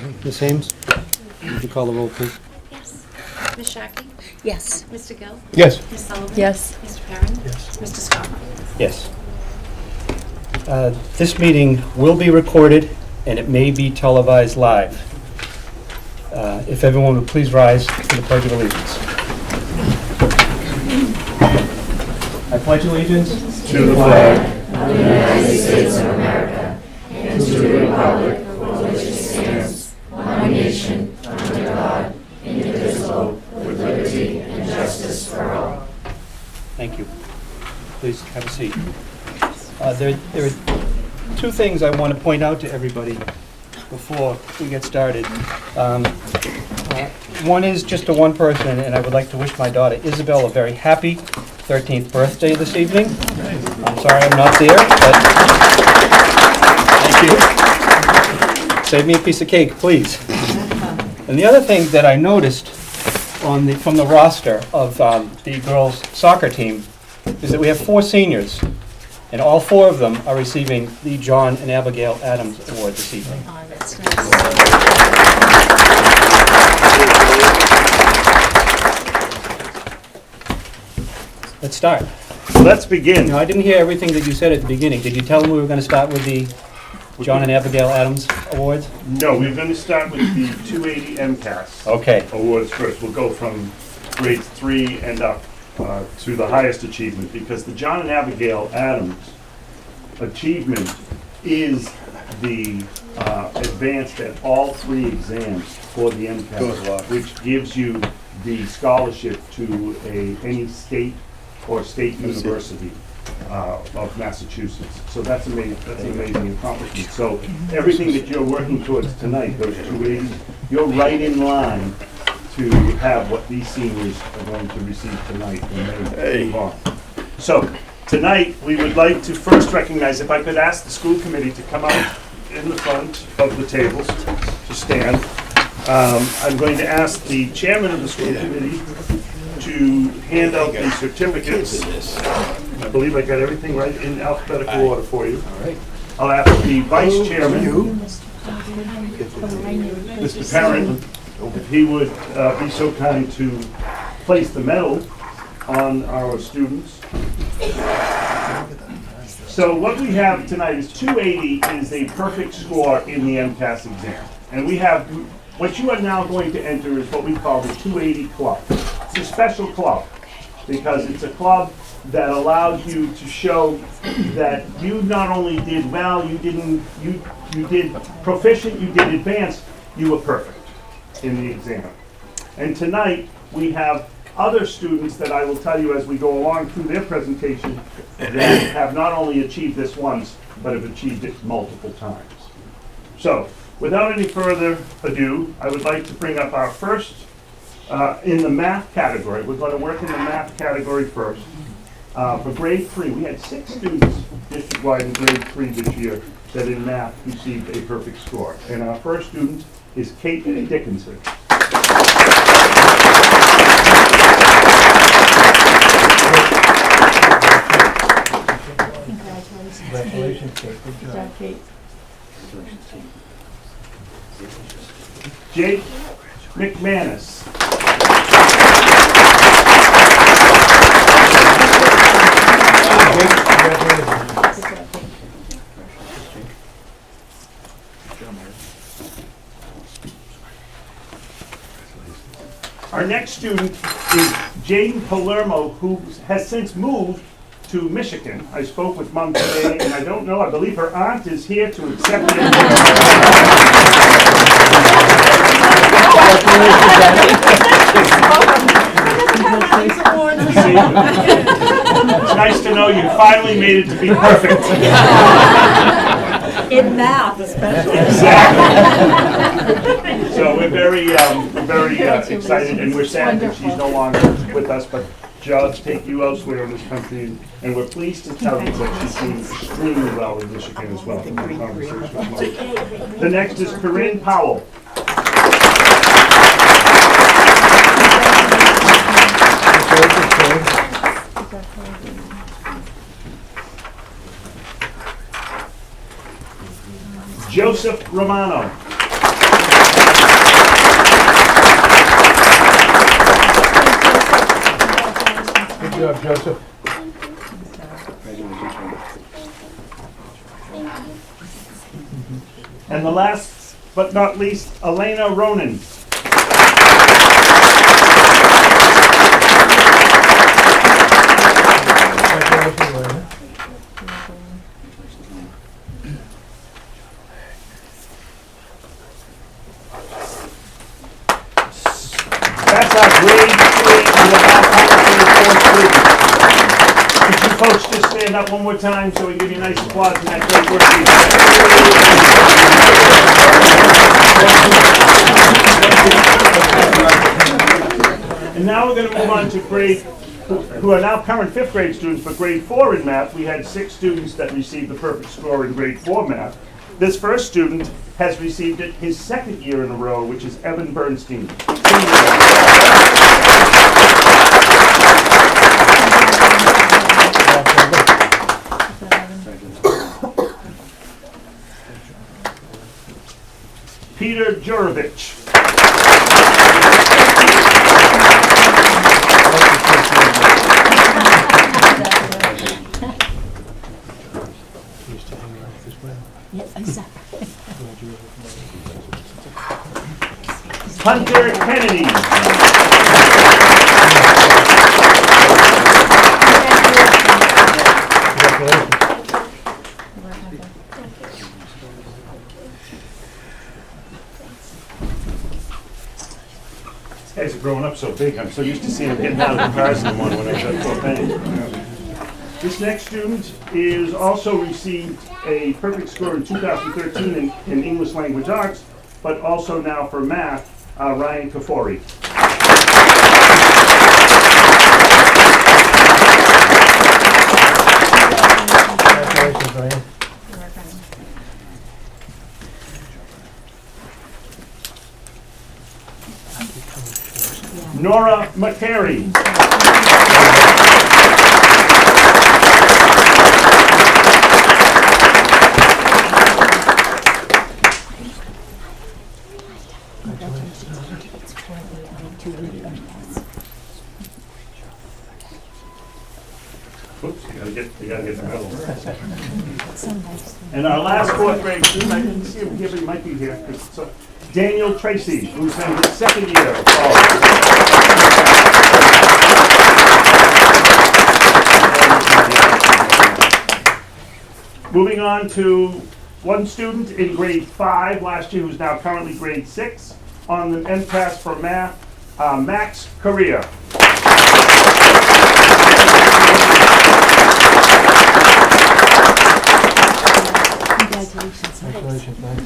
Ms. Ames, would you call the roll, please? Yes. Ms. Shockey? Yes. Mr. Gill? Yes. Ms. Sullivan? Yes. Mr. Perrin? Yes. Mr. Scott? Yes. This meeting will be recorded, and it may be televised live. If everyone would please rise to the Pledge of Allegiance. I pledge allegiance To the flag Thank you. Please have a seat. There are two things I want to point out to everybody before we get started. One is just to one person, and I would like to wish my daughter Isabel a very happy 13th birthday this evening. I'm sorry I'm not there, but thank you. Save me a piece of cake, please. And the other thing that I noticed from the roster of the girls' soccer team is that we have 4 seniors, and all 4 of them are receiving the John and Abigail Adams Award this evening. Oh, that's nice. Let's start. Let's begin. Now, I didn't hear everything that you said at the beginning. Did you tell them we were going to start with the John and Abigail Adams Awards? No, we're going to start with the 280 MCAS Okay. awards first. We'll go from grades 3 and up to the highest achievement, because the John and Abigail Adams achievement is the advanced at all 3 exams for the MCAS, which gives you the scholarship to any state or state university of Massachusetts. So that's amazing. That's an amazing accomplishment. So everything that you're working towards tonight, those 280s, you're right in line to have what these seniors are going to receive tonight when they move on. So tonight, we would like to first recognize, if I could ask the school committee to come out in the front of the tables to stand. I'm going to ask the chairman of the school committee to hand out the certificates. I believe I got everything right in alphabetical order for you. All right. I'll ask the vice chairman, Mr. Perrin, if he would be so kind to place the medal on our students. So what we have tonight is 280 is a perfect score in the MCAS exam. And we have, what you are now going to enter is what we call the 280 Club. It's a special club because it's a club that allows you to show that you not only did well, you did proficient, you did advanced, you were perfect in the exam. And tonight, we have other students that I will tell you as we go along through their presentation that have not only achieved this once, but have achieved it multiple times. So, without any further ado, I would like to bring up our first, in the math category. We're going to work in the math category first. For grade 3, we had 6 students district-wide in grade 3 this year that in math received a perfect score. And our first student is Kate Dickinson. Congratulations, Kate. Good job. Jake McManus. Our next student is Jaden Palermo, who has since moved to Michigan. I spoke with Mom today, and I don't know, I believe her aunt is here to accept it. It's nice to know you finally made it to be perfect. In math especially. Exactly. So we're very excited, and we're sad that she's no longer with us, but jobs take you elsewhere in this country, and we're pleased to tell you that she's doing extremely well in Michigan as well. From my conversation with Mom. The next is Corinne Powell. Joseph Romano. job, Joseph. And the last but not least, Elena Ronan. Congratulations, Elena. That's our grade 3 and the last 104 students. Could you folks just stand up one more time so we give you a nice applause for that great work you did. And now we're going to move on to who are now current 5th grade students, but grade 4 in math. We had 6 students that received the perfect score in grade 4 math. This first student has received it his 2nd year in a row, which is Evan Bernstein. Peter Jurovich. Hunter Kennedy. Congratulations. These guys are growing up so big. I'm so used to seeing them getting out of the cars in the morning when I got so big. This next student is also received a perfect score in 2013 in English Language Arts, but also now for math, Ryan Kafori. Congratulations, Ryan. Nora McCary. Oops, you gotta get the medal. And our last 4th grade student, I didn't see him here, but he might be here. Daniel Tracy, who's in his 2nd year of college. Moving on to one student in grade 5 last year, who's now currently grade 6 on the MCAS for math, Max Correa. Congratulations, Max.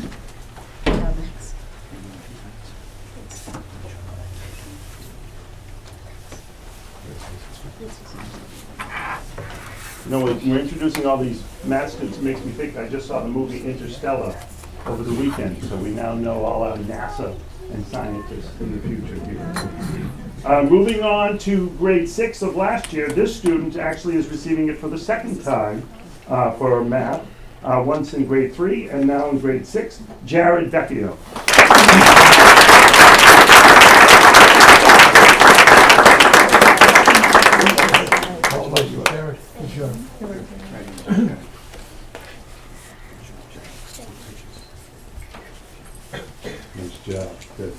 You know, when we're introducing all these math students, it makes me think, I just saw the movie Interstellar over the weekend, so we now know all our NASA and scientists in the future here. Moving on to grade 6 of last year, this student actually is receiving it for the 2nd time for math, once in grade 3 and now in grade 6, Jared Vecchio. Congratulations, Jared. Good job. Nice job. Good.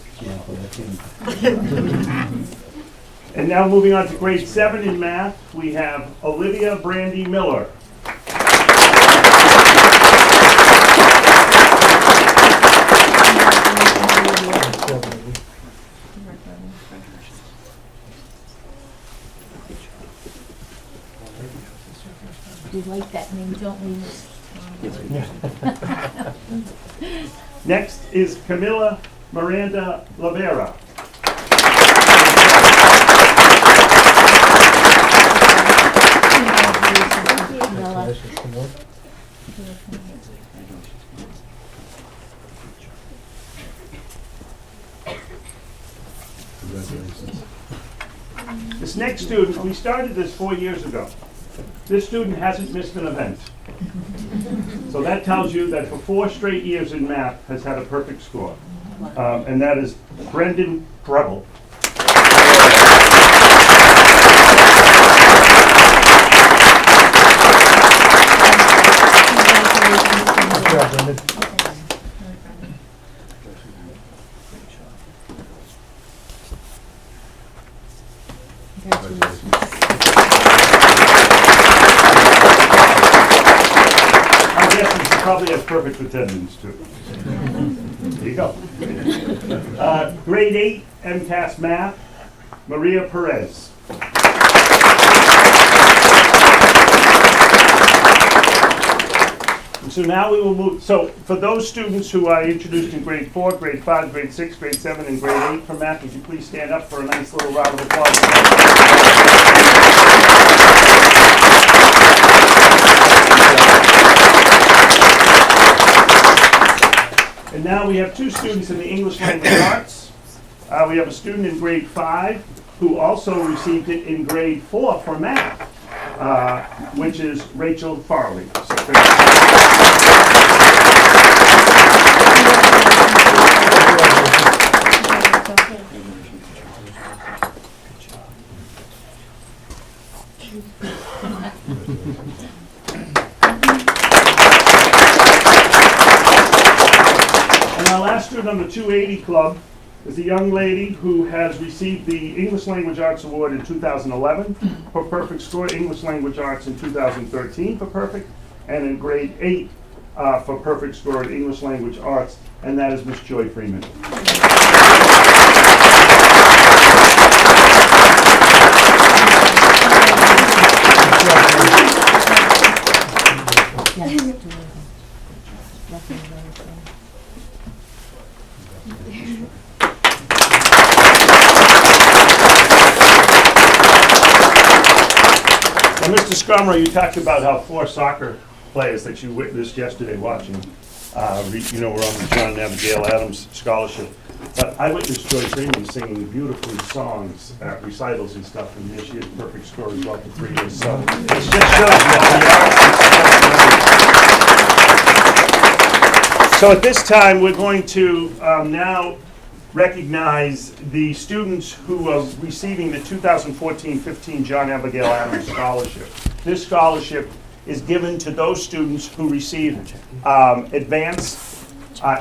And now moving on to grade 7 in math, we have Olivia Brandy Miller. We like that name, don't we, Next is Camila Miranda Lavera. Congratulations, Camille. This next student, we started this 4 years ago. This student hasn't missed an event. So that tells you that for 4 straight years in math has had a perfect score. And that is Brendan Preble. I'm guessing she probably has perfect attendance too. There you go. Grade 8 MCAS Math, Maria Perez. And so now we will move, so for those students who I introduced in grade 4, grade 5, grade 6, grade 7, and grade 8 for math, would you please stand up for a nice little round of applause? And now we have 2 students in the English language arts. We have a student in grade 5 who also received it in grade 4 for math, which is Rachel Farley. So and our last student on the 280 Club is a young lady who has received the English Language Arts Award in 2011 for perfect score, English Language Arts in 2013 for perfect, and in grade 8 for perfect score in English Language Arts, and that is Miss Joy Freeman. Now, Mr. Scrummer, you talked about how 4 soccer players that you witnessed yesterday watching, were on the John and Abigail Adams Scholarship. But I witnessed Joy Freeman singing beautifully songs at recitals and stuff, and she had perfect score as well for 3 years. So it just shows you how So at this time, we're going to now recognize the students who are receiving the 2014-15 John Abigail Adams Scholarship. This scholarship is given to those students who received advance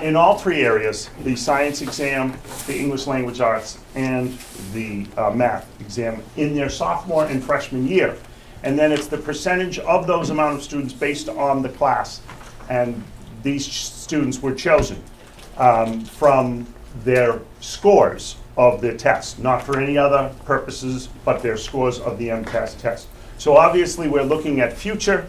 in all 3 areas, the science exam, the English language arts, and the math exam in their sophomore and freshman year. And then it's the percentage of those amount of students based on the class. And these students were chosen from their scores of the test, not for any other purposes, but their scores of the MCAS test. So obviously we're looking at future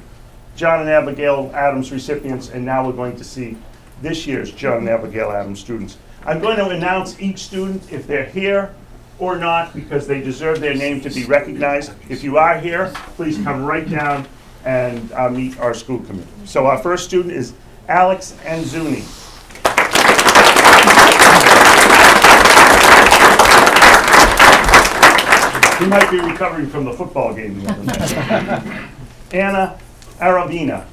John and Abigail Adams recipients, and now we're going to see this year's John and Abigail Adams students. I'm going to announce each student if they're here or not, because they deserve their name to be recognized. If you are here, please come right down and meet our school committee. So our first student is Alex Anzuni. He might be recovering from the football game the other night. Anna Aravina.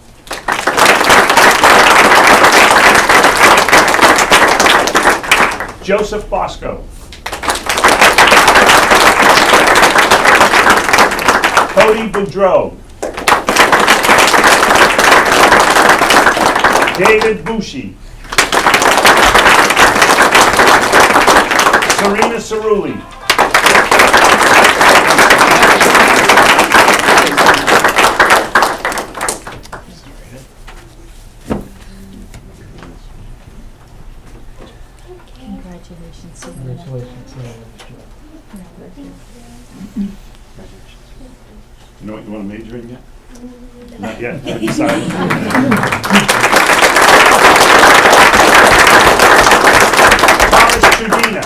Joseph Bosco. Cody Boudreau. David Bushi. Serena Cerulli. Congratulations. Congratulations. You know what you want to major in yet? Not yet. Haven't decided. Thomas Trudina.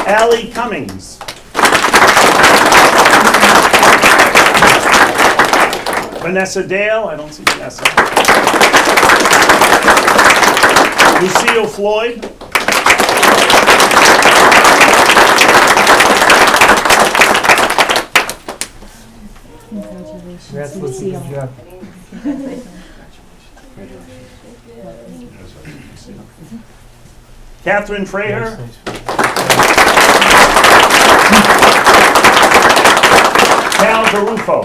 Allie Cummings. Vanessa Dale. I don't see Vanessa. Lucille Floyd. Congratulations, Congratulations. Lucille. Good job. Catherine Fraher. Nice. Cal Garufo.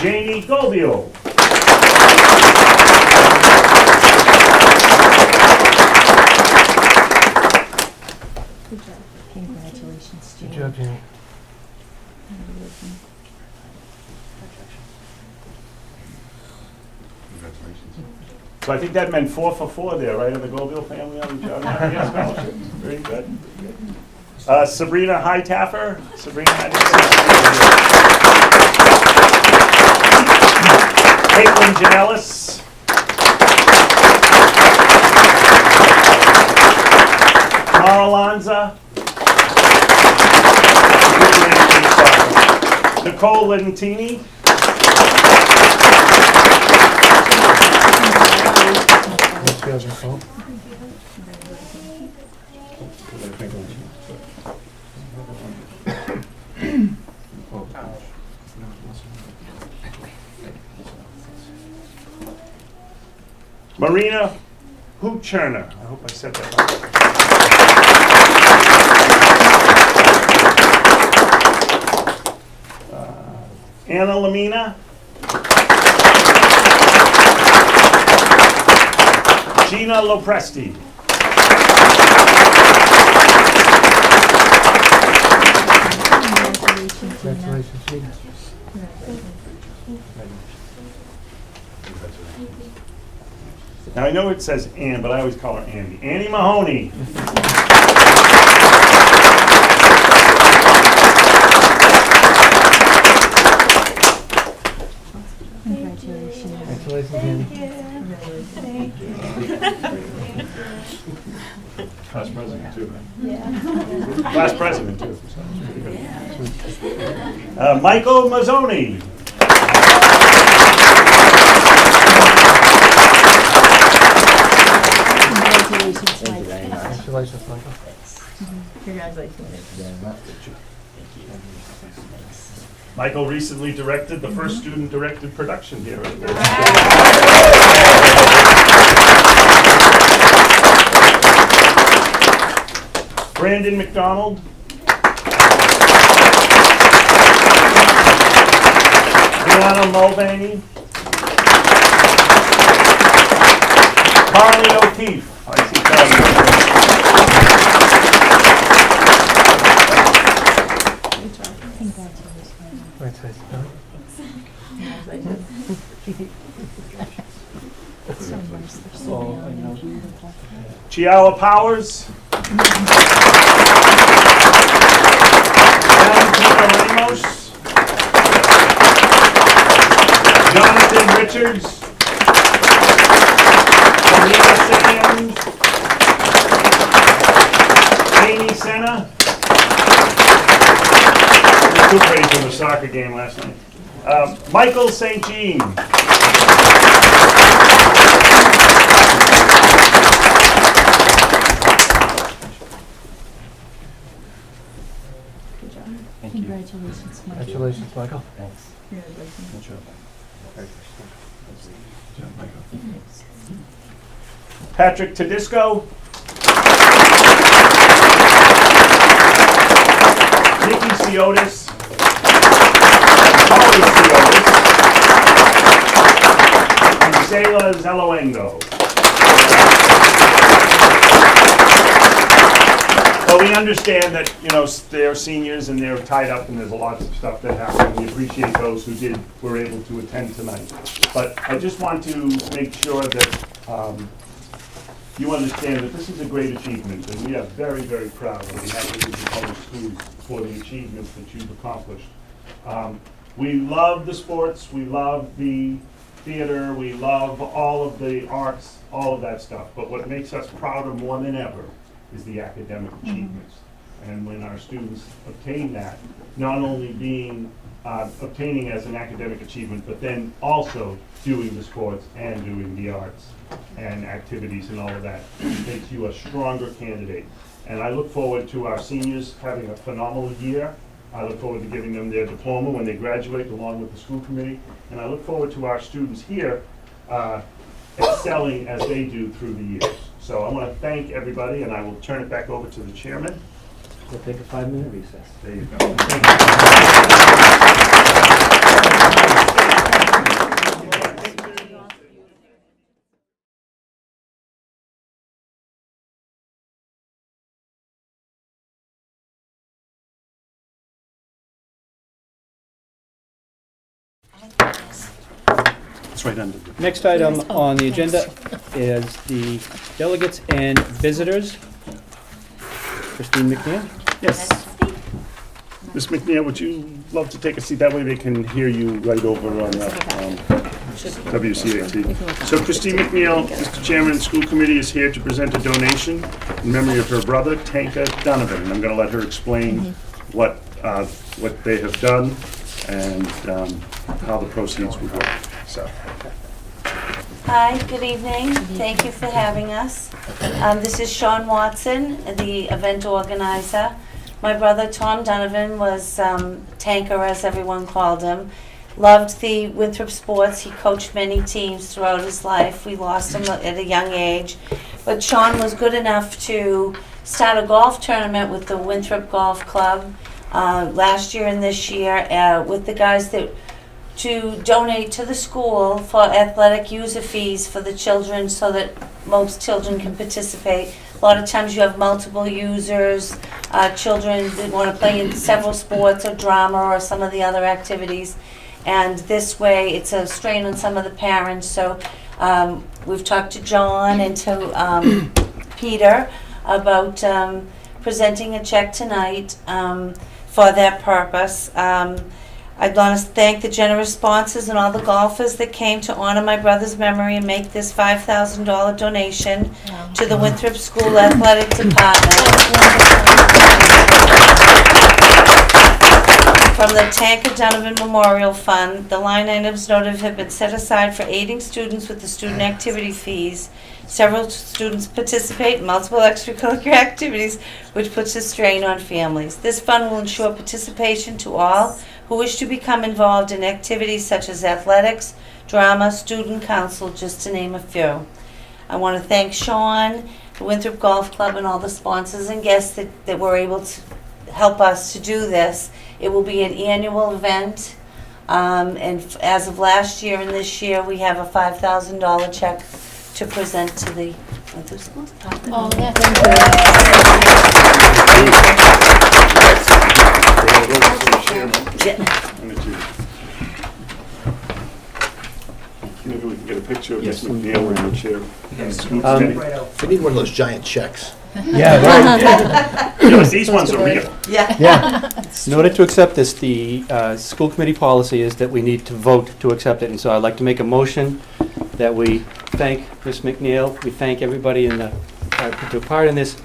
Janie Govio. So I think that meant 4 for 4 there, right, in the Goldville family on the John Abigail scholarship. Very good. Sabrina Hightaffer. Sabrina Caitlin Janellis. Mara Lanza. Nicole Lentini. Let's go, Nicole. Marina Hoopcherner. I hope I said that right. Anna Lamina. Gina Lopresti. Congratulations, Gina. Now I know it says Ann, but I always call her Andy. Annie Mahoney. Congratulations. Congratulations, Andy. Class president too. Yeah. Class president too. Michael Mazzoni. Congratulations, Mike. Congratulations, Michael. Michael recently directed the first student-directed production here. Brandon McDonald. Brianna Mulvaney. Carly O'Keefe. I see Carly. Congratulations, Chiala Powers. Valentina Ramos. Jonathan Richards. Anita Sands. Amy Senna. Recuperating from the soccer game last night. Michael St. Jean. Congratulations, Mike. Congratulations, Michael. Patrick Tedisco. Nikki Siotis. Holly Siotis. And Sayla Zeloengo. But we understand that, they're seniors and they're tied up and there's a lot of stuff that happened. We appreciate those who were able to attend tonight. But I just want to make sure that you understand that this is a great achievement and we are very, very proud on behalf of the public schools for the achievements that you've accomplished. We love the sports, we love the theater, we love all of the arts, all of that stuff. But what makes us prouder more than ever is the academic achievements. And when our students obtain that, not only being obtaining as an academic achievement, but then also doing the sports and doing the arts and activities and all of that, makes you a stronger candidate. And I look forward to our seniors having a phenomenal year. I look forward to giving them their diploma when they graduate along with the school committee. And I look forward to our students here excelling as they do through the years. So I want to thank everybody, and I will turn it back over to the chairman. We'll take a 5-minute recess. There you go. Thank you. It's right under. Next item on the agenda is the delegates and visitors. Christine McNeil? Yes. Ms. McNeil, would you love to take a seat? That way they can hear you right over on WCAT. So Christine McNeil, Mr. Chairman, the school committee is here to present a donation in memory of her brother, Tanka Donovan. And I'm going to let her explain what they have done and how the proceeds would work. So. Hi, good evening. Thank you for having us. This is Sean Watson, the event organizer. My brother Tom Donovan was Tanker, as everyone called him. Loved the Winthrop sports. He coached many teams throughout his life. We lost him at a young age. But Sean was good enough to start a golf tournament with the Winthrop Golf Club last year and this year with the guys to donate to the school for athletic user fees for the children so that most children can participate. A lot of times you have multiple users, children that want to play in several sports or drama or some of the other activities. And this way it's a strain on some of the parents. So we've talked to John and to Peter about presenting a check tonight for that purpose. I'd want to thank the generous sponsors and all the golfers that came to honor my brother's memory and make this $5,000 donation to the Winthrop School Athletic Department from the Tanker Donovan Memorial Fund. The line items noted have been set aside for aiding students with the student activity fees. Several students participate in multiple extracurricular activities, which puts a strain on families. This fund will ensure participation to all who wish to become involved in activities such as athletics, drama, student council, just to name a few. I want to thank Sean, the Winthrop Golf Club, and all the sponsors and guests that were able to help us to do this. It will be an annual event, and as of last year and this year, we have a $5,000 check to present to the Winthrop School Department. Oh, yeah, thank Maybe we can get a picture of Ms. McNeil in the chair. We need one of those giant checks. Yeah, right. Yes, these ones are real. Yeah. In order to accept this, the school committee policy is that we need to vote to accept it. And so I'd like to make a motion that we thank Ms. McNeil, we thank everybody in the, who took part in this,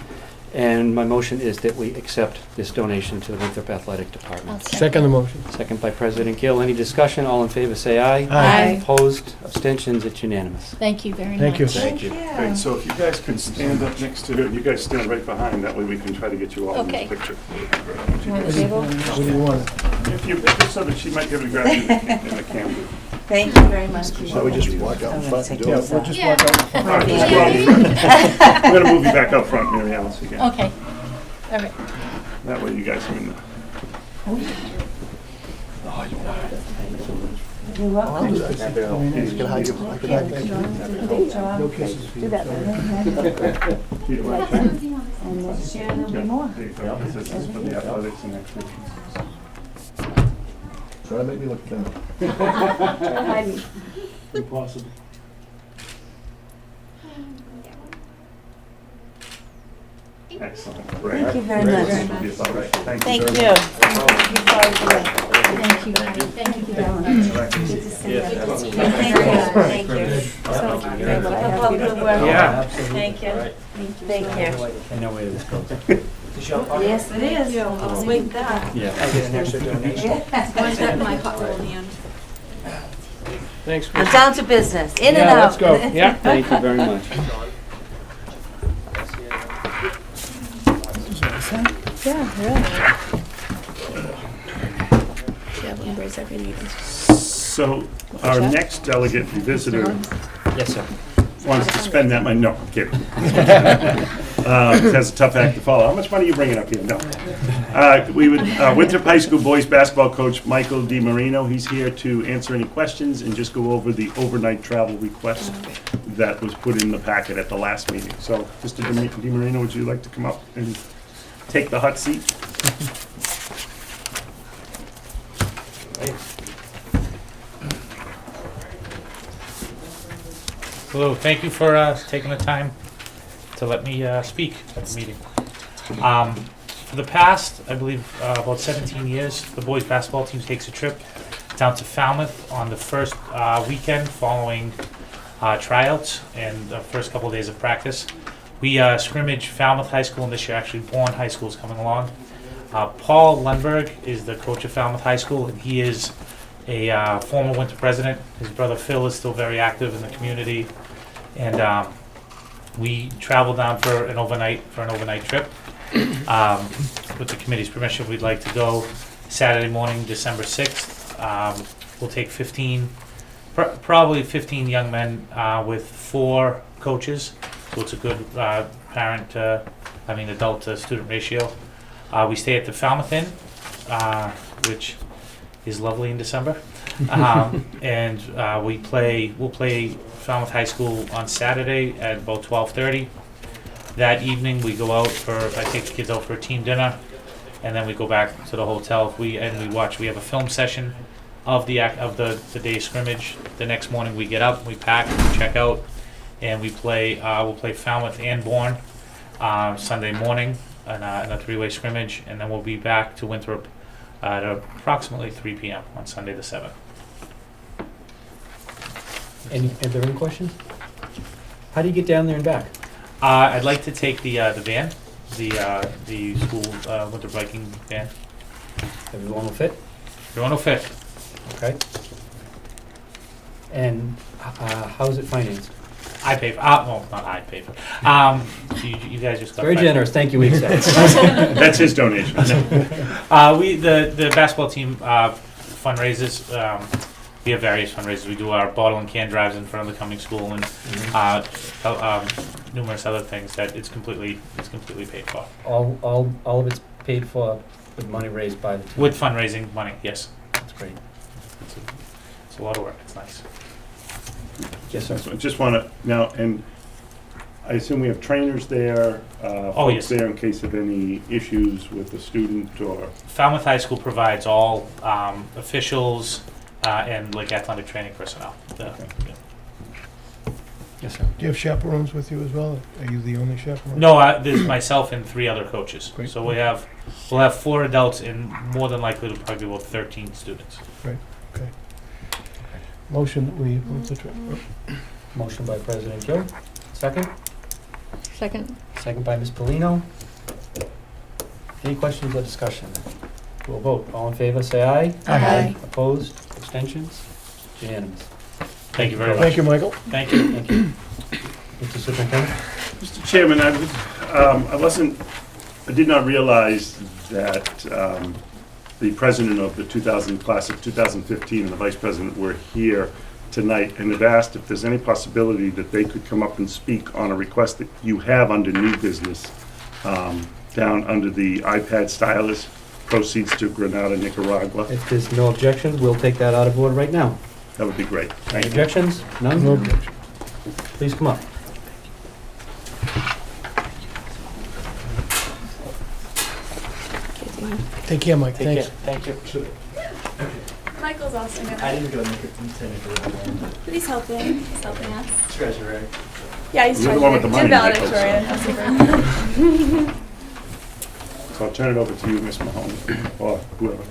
and my motion is that we accept this donation to the Winthrop Athletic Department. Second the motion. Second by President Gill. Any discussion? All in favor, say aye. Aye. Opposed? Abstentions? It's unanimous. Thank you very much. Thank you. Thank you. Great, so if you guys can stand up next to her, you guys stand right behind, that way we can try to get you all in Okay. this picture. What do you want? If you, just so that she might be able to grab you in the camera. Thank you very much. Shall we just walk out in front and do Yeah, it? we'll just walk out. All right, just go out. I'm gonna move you back up front, Mary Alice, again. Okay, all right. That way you guys are in the. You're welcome. I can hide you. I can hide you. No kisses for you. Peter, right? And next year there'll be more. There you go. This is for the athletics and activities. Try to make me look thin. Impossible. Excellent, great. Thank you very much. This will be about right. Thank you. very much. Thank you, thank you very much. Good to see you. Thank you. Keep up good work. Yeah. Thank you. Thank you. I know where this goes. Yes, it is. I'll wait that. Yeah. Where's that my hot roll hand? Thanks, I'm Chris. down to business. In and Yeah, out. let's go. Yeah, thank you very much. So our next delegate and visitor Yes, sir. wants to spend that money. No, I'm kidding. Has a tough act to follow. How much money are you bringing up here? No. Winthrop High School boys basketball coach Michael DiMarino. He's here to answer any questions and just go over the overnight travel request that was put in the packet at the last meeting. So, Mr. DiMarino, would you like to come up and take the hot seat? Hello, thank you for taking the time to let me speak at the meeting. For the past, I believe, about 17 years, the boys basketball team takes a trip down to Falmouth on the first weekend following tryouts and the first couple of days of practice. We scrimmage Falmouth High School, and this year actually Bourne High School is coming along. Paul Lundberg is the coach of Falmouth High School, and he is a former winter president. His brother Phil is still very active in the community, and we travel down for an overnight trip. With the committee's permission, we'd like to go Saturday morning, December 6th. We'll take 15, probably 15 young men with 4 coaches, so it's a good adult to student ratio. We stay at the Falmouth Inn, which is lovely in December. And we'll play Falmouth High School on Saturday at about 12:30. That evening, we go out I take the kids out for a team dinner, and then we go back to the hotel. We have a film session of the day's scrimmage. The next morning, we get up, we pack, we check out, and we'll play Falmouth and Bourne Sunday morning in a 3-way scrimmage, and then we'll be back to Winthrop at approximately 3 p.m. on Sunday the 7th. Are there any questions? How do you get down there and back? I'd like to take the van, the school Winter Viking van. Everyone will fit? Everyone will fit. Okay. And how is it financed? I pay for. Well, not I pay for. So you guys just got Very generous, thank you, Weeks. That's his donation. The basketball team fundraises. We have various fundraisers. We do our bottle and can drives in front of the coming school, and numerous other things that it's completely paid for. All of it's paid for with money raised by the team? With fundraising money, yes. That's great. It's a lot of work. It's nice. Yes, sir. So I just want to now, and I assume we have trainers there, folks yes. there in case of any issues with the student or. Falmouth High School provides all officials and like athletic training personnel. Yeah. Yes, sir. Do you have chaperones with you as well? Are you the only chaperone? No, there's myself and 3 other coaches. Great. So we'll have 4 adults and more than likely it'll probably be about 13 students. Motion that we approve the trip. Motion by President Gill. Second? Second. Second by Ms. Polino. Any questions or discussion? We'll vote. All in favor, say aye. Aye. Opposed? Abstentions? Unanimous. Thank you very much. Thank you, Michael. Thank you. Thank you. Mr. Superintendent? Mr. Chairman, I did not realize that the president of the class of 2015 and the vice president were here tonight, and have asked if there's any possibility that they could come up and speak on a request that you have under new business, down under the iPad stylus, proceeds to Grenada, Nicaragua. If there's no objection, we'll take that out of order right now. That would be great. Any Thank you. objections? None? No objection. Please come up. Take care, Mike. Thanks. Thank you. Michael's also I gonna. didn't go to Nicaragua. But he's helping. He's helping us. Treasurer. Yeah, he's You're the one with the money, And Michael, valedictorian. So I'll turn it over to you, Ms. Mahoney, or whoever.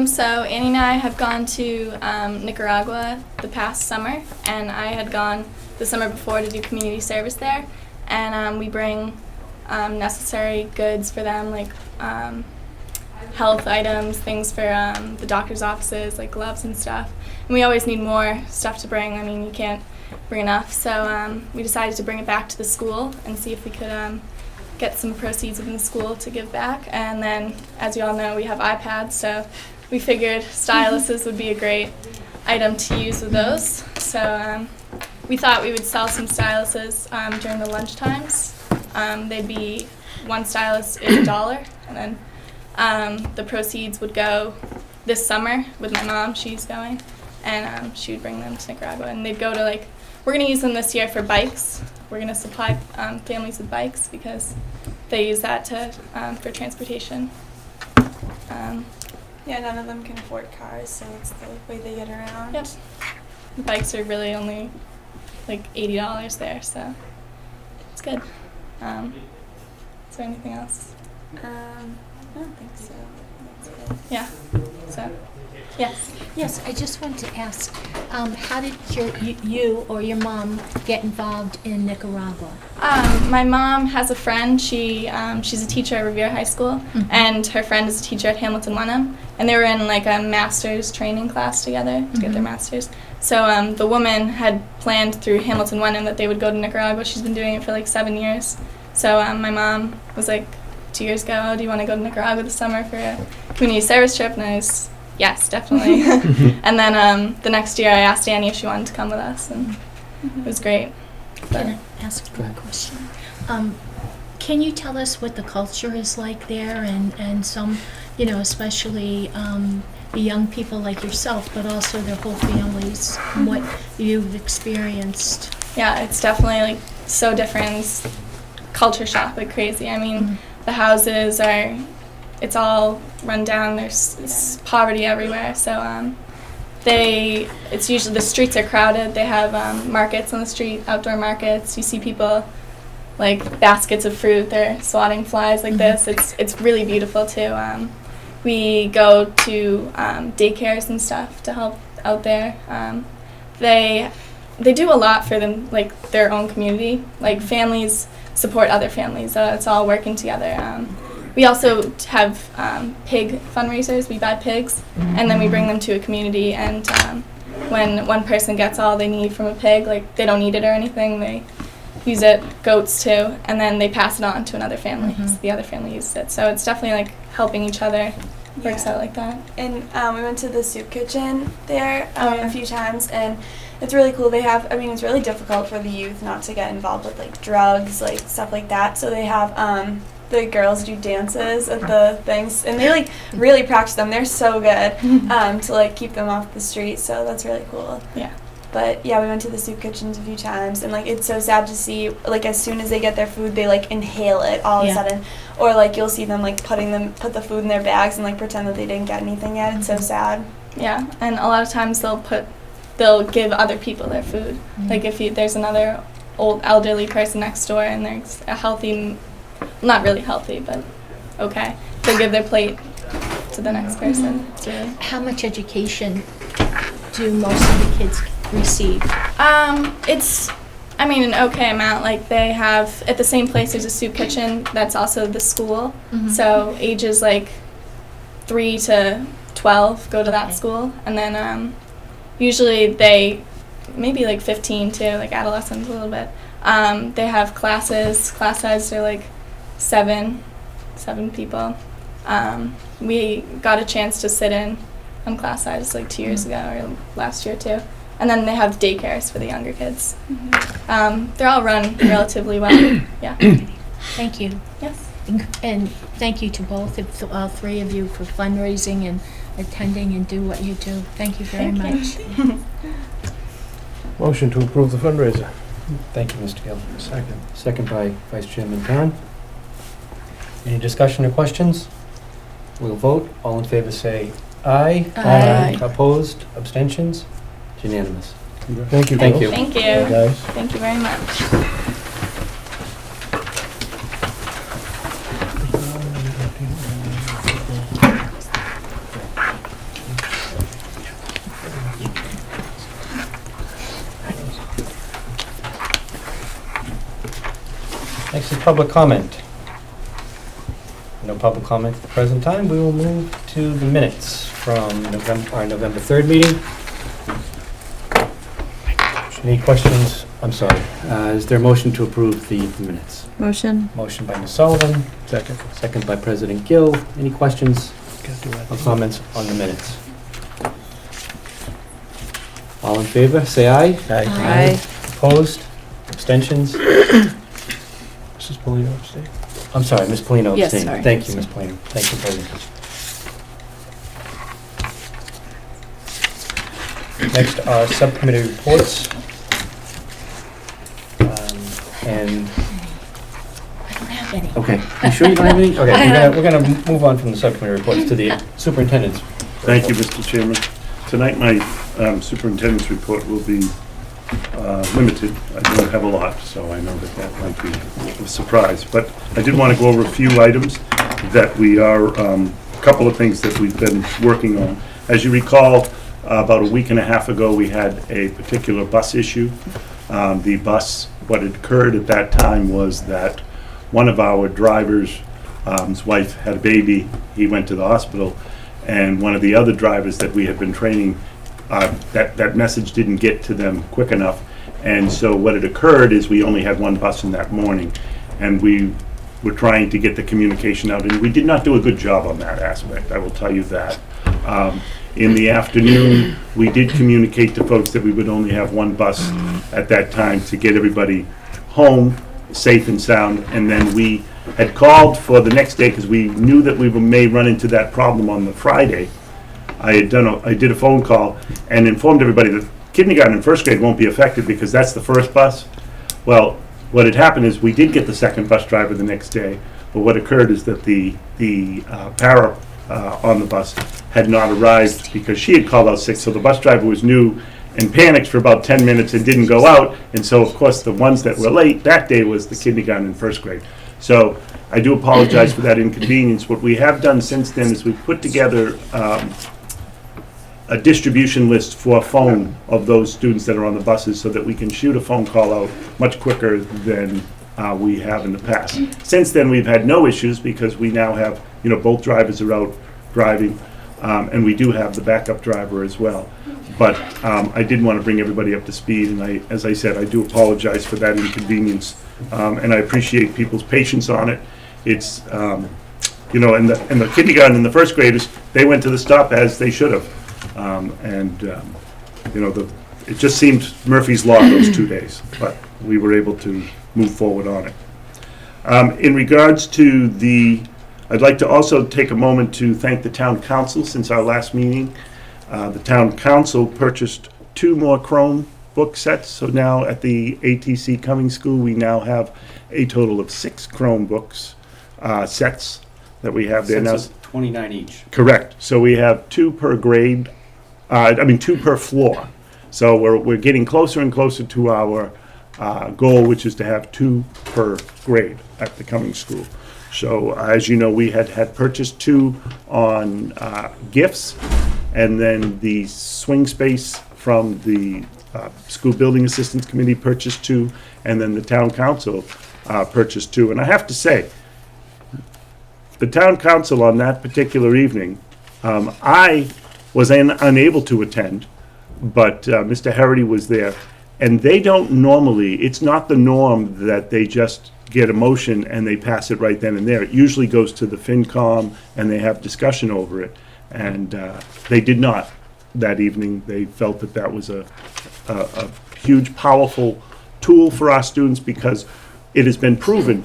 So Annie and I have gone to Nicaragua the past summer, and I had gone the summer before to do community service there. And we bring necessary goods for them, like health items, things for the doctor's offices, like gloves and stuff. And we always need more stuff to bring. I mean, you can't bring enough. So we decided to bring it back to the school and see if we could get some proceeds within the school to give back. And then, as you all know, we have iPads, so we figured styluses would be a great item to use with those. So we thought we would sell some styluses during the lunch times. They'd be, one stylus is $1, and then the proceeds would go this summer with my mom. She's going, and she would bring them to Nicaragua, and they'd go to, like, we're going to use them this year for bikes. We're going to supply families with bikes because they use that for transportation. Yeah, none of them can afford cars, so it's the way they get around. Yep. Bikes are really only like $80 there, so it's good. Is there anything else? I don't think so. That's good. Yeah. So, yes. Yes, I just wanted to ask, how did you or your mom get involved in Nicaragua? My mom has a friend. She's a teacher at Revere High School, and her friend is a teacher at Hamilton Wenham, and they were in like a master's training class together to get their master's. So the woman had planned through Hamilton Wenham that they would go to Nicaragua. She's been doing it for like 7 years. So my mom was like 2 years ago, "Oh, do you want to go to Nicaragua this summer for a community service trip?" And I was, yes, definitely. And then the next year I asked Annie if she wanted to come with us, and it was great. But, Can I ask a question? Can you tell us what the culture is like there, and some, especially the young people like yourself, but also their whole families, what you've experienced? yeah, it's definitely like so different. It's culture shock like crazy. I mean, the houses are, it's all run down. There's poverty everywhere. So it's usually, the streets are crowded. They have markets on the street, outdoor markets. You see people like baskets of fruit. They're swatting flies like this. It's really beautiful too. We go to daycares and stuff to help out there. They do a lot for them, like their own community. Like families support other families. It's all working together. We also have pig fundraisers. We buy pigs, and then we bring them to a community. And when one person gets all they need from a pig, like they don't eat it or anything, they use it. Goats too, and then they pass it on to another family. So the other family uses it. So it's definitely like helping each other. Works out like that. And we went to the soup kitchen there a few times, and it's really cool. They have, it's really difficult for the youth not to get involved with like drugs, like stuff like that. So they have the girls do dances at the things, and they like really practice them. They're so good to like keep them off the street. So that's really cool. Yeah. But yeah, we went to the soup kitchens a few times, and like it's so sad to see like as soon as they get their food, they like inhale it all of a sudden, or like you'll see them like put the food in their bags and like pretend that they didn't get anything yet. It's so sad. Yeah, and a lot of times they'll give other people their food. Like if there's another old elderly person next door and there's a healthy, not really healthy, but okay, they'll give their plate to the next person. It's really, How much education do most of the kids receive? it's, an okay amount. Like they have, at the same place there's a soup kitchen that's also the school. So ages like 3 to 12 go to that school. And then usually they, maybe like 15 too, like adolescents a little bit. They have classes. Class size are like seven people. We got a chance to sit in on class size like 2 years ago or last year too. And then they have daycares for the younger kids. They're all run relatively well. Yeah. Thank you. Yes. And thank you to all three of you for fundraising and attending and do what you do. Thank you very much. Motion to approve the fundraiser. Thank you, Mr. Gill. Second. Second by Vice Chairman Khan. Any discussion or questions? We'll vote. All in favor say aye. Aye. Opposed? Abstentions? It's unanimous. Thank you. Thank girls. you. Thank you. Hey, guys. Thank you very much. Next is public comment. No public comment at the present time. We will move to the minutes from our November 3rd meeting. Any questions? I'm sorry. Is there a motion to approve the minutes? Motion. Motion by Ms. Sullivan, Second. second by President Gill. Any questions Gotta do that. or comments on the minutes? All in favor, say aye. Aye. Opposed? Abstentions? Mrs. Polino, abstain. I'm sorry, Ms. Polino Yes, abstained. sorry. Thank you, Ms. Polino. Thank you, President. Next are subcommittee reports. And, I don't have any. okay, you sure you don't have any? Okay, we're gonna move on from the subcommittee reports to the superintendent's. Thank you, Mr. Chairman. Tonight, my superintendent's report will be limited. I don't have a lot, so I know that that might be a surprise. But I did want to go over a few items that we are, a couple of things that we've been working on. As you recall, about a week and a half ago, we had a particular bus issue. The bus, what had occurred at that time was that one of our drivers, his wife had a baby, he went to the hospital, and one of the other drivers that we had been training, that message didn't get to them quick enough. And so what had occurred is we only had one bus in that morning, and we were trying to get the communication out, and we did not do a good job on that aspect, I will tell you that. In the afternoon, we did communicate to folks that we would only have one bus at that time to get everybody home safe and sound, and then we had called for the next day because we knew that we may run into that problem on the Friday. I did a phone call and informed everybody that kindergarten and first grade won't be affected because that's the first bus. Well, what had happened is we did get the second bus driver the next day, but what occurred is that the para on the bus had not arrived because she had called out sick, so the bus driver was new and panicked for about 10 minutes and didn't go out, and so of course the ones that were late that day was the kindergarten and first grade. So I do apologize for that inconvenience. What we have done since then is we've put together a distribution list for a phone of those students that are on the buses so that we can shoot a phone call out much quicker than we have in the past. Since then, we've had no issues because we now have, both drivers are out driving, and we do have the backup driver as well. But I did want to bring everybody up to speed, and as I said, I do apologize for that inconvenience, and I appreciate people's patience on it. It's, and the kindergarten and the first graders, they went to the stop as they should have. It just seemed Murphy's Law those 2 days, but we were able to move forward on it. In regards to I'd like to also take a moment to thank the town council since our last meeting. The town council purchased 2 more Chromebook sets, so now at the ATC Cummings School, we now have a total of 6 Chromebooks sets that we have there now. Sets of 29 each. Correct. So we have 2 per grade, 2 per floor. So we're getting closer and closer to our goal, which is to have 2 per grade at the Cummings School. So as you know, we had purchased 2 on gifts, and then the swing space from the School Building Assistance Committee purchased 2, and then the town council purchased 2. And I have to say, the town council on that particular evening, I was unable to attend, but Mr. Herity was there. And they don't normally, it's not the norm that they just get a motion and they pass it right then and there. It usually goes to the FinCom and they have discussion over it. And they did not that evening. They felt that that was a huge, powerful tool for our students because it has been proven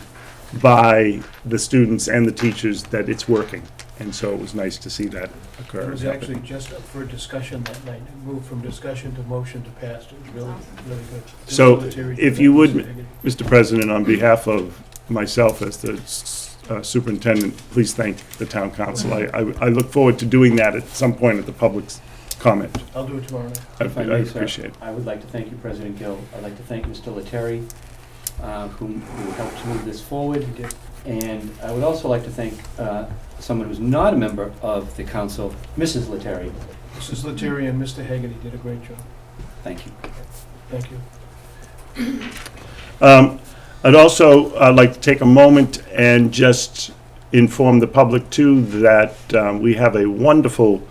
by the students and the teachers that it's working. And so it was nice to see that occur. It was actually just up for discussion that night. It moved from discussion to motion to pass. It was really, really good. So Military- if you would, Mr. President, on behalf of myself as the superintendent, please thank the town council. I look forward to doing that at some point at the public's comment. I'll do it tomorrow night. I If I may, sir, appreciate it. I would like to thank you, President Gill. I'd like to thank Mr. Lettieri, who helped move this forward. He did. And I would also like to thank someone who's not a member of the council, Mrs. Lettieri. Mrs. Lettieri and Mr. Hagerty did a great job. Thank you. Thank you. I'd also like to take a moment and just inform the public too that we have a wonderful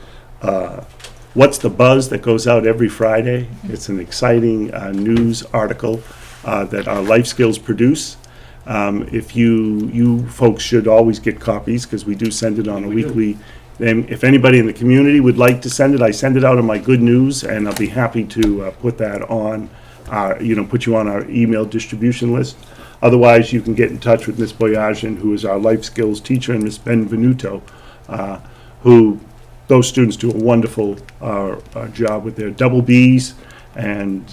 What's the Buzz that goes out every Friday. It's an exciting news article that our Life Skills produce. If you folks should always get copies because we do send it on a weekly. Then if anybody in the community would like to send it, I send it out on my Good News, and I'll be happy to put that on, put you on our email distribution list. Otherwise, you can get in touch with Ms. Boyajian, who is our life skills teacher, and Ms. Benvenuto, who those students do a wonderful job with their double Bs and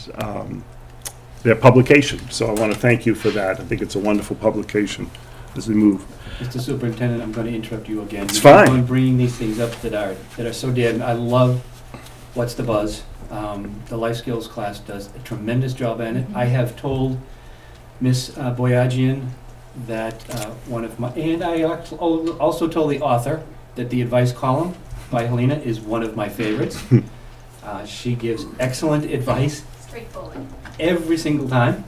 their publication. So I want to thank you for that. I think it's a wonderful publication as we move. Mr. Superintendent, I'm going to interrupt you again. It's fine. I'm bringing these things up that are so dear. I love What's the Buzz. The life skills class does a tremendous job in it. I have told Miss Boyajian that one of my, and I also told the author that the advice column by Helena is one of my favorites. She gives excellent advice Straightforward. every single time.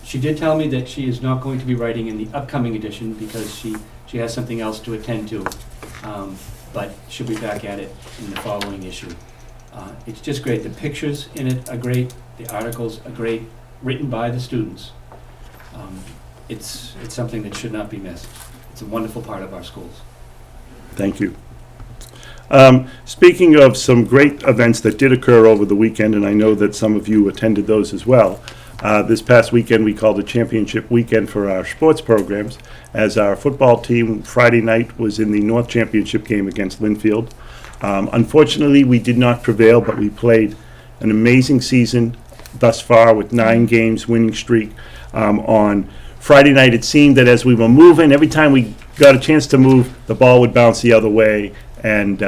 She did tell me that she is not going to be writing in the upcoming edition because she has something else to attend to. But she'll be back at it in the following issue. It's just great. The pictures in it are great. The articles are great, written by the students. It's something that should not be missed. It's a wonderful part of our schools. Thank you. Speaking of some great events that did occur over the weekend, and I know that some of you attended those as well, this past weekend we called a championship weekend for our sports programs, as our football team Friday night was in the North Championship game against Linfield. Unfortunately, we did not prevail, but we played an amazing season thus far with 9 games winning streak. On Friday night, it seemed that as we were moving, every time we got a chance to move, the ball would bounce the other way. And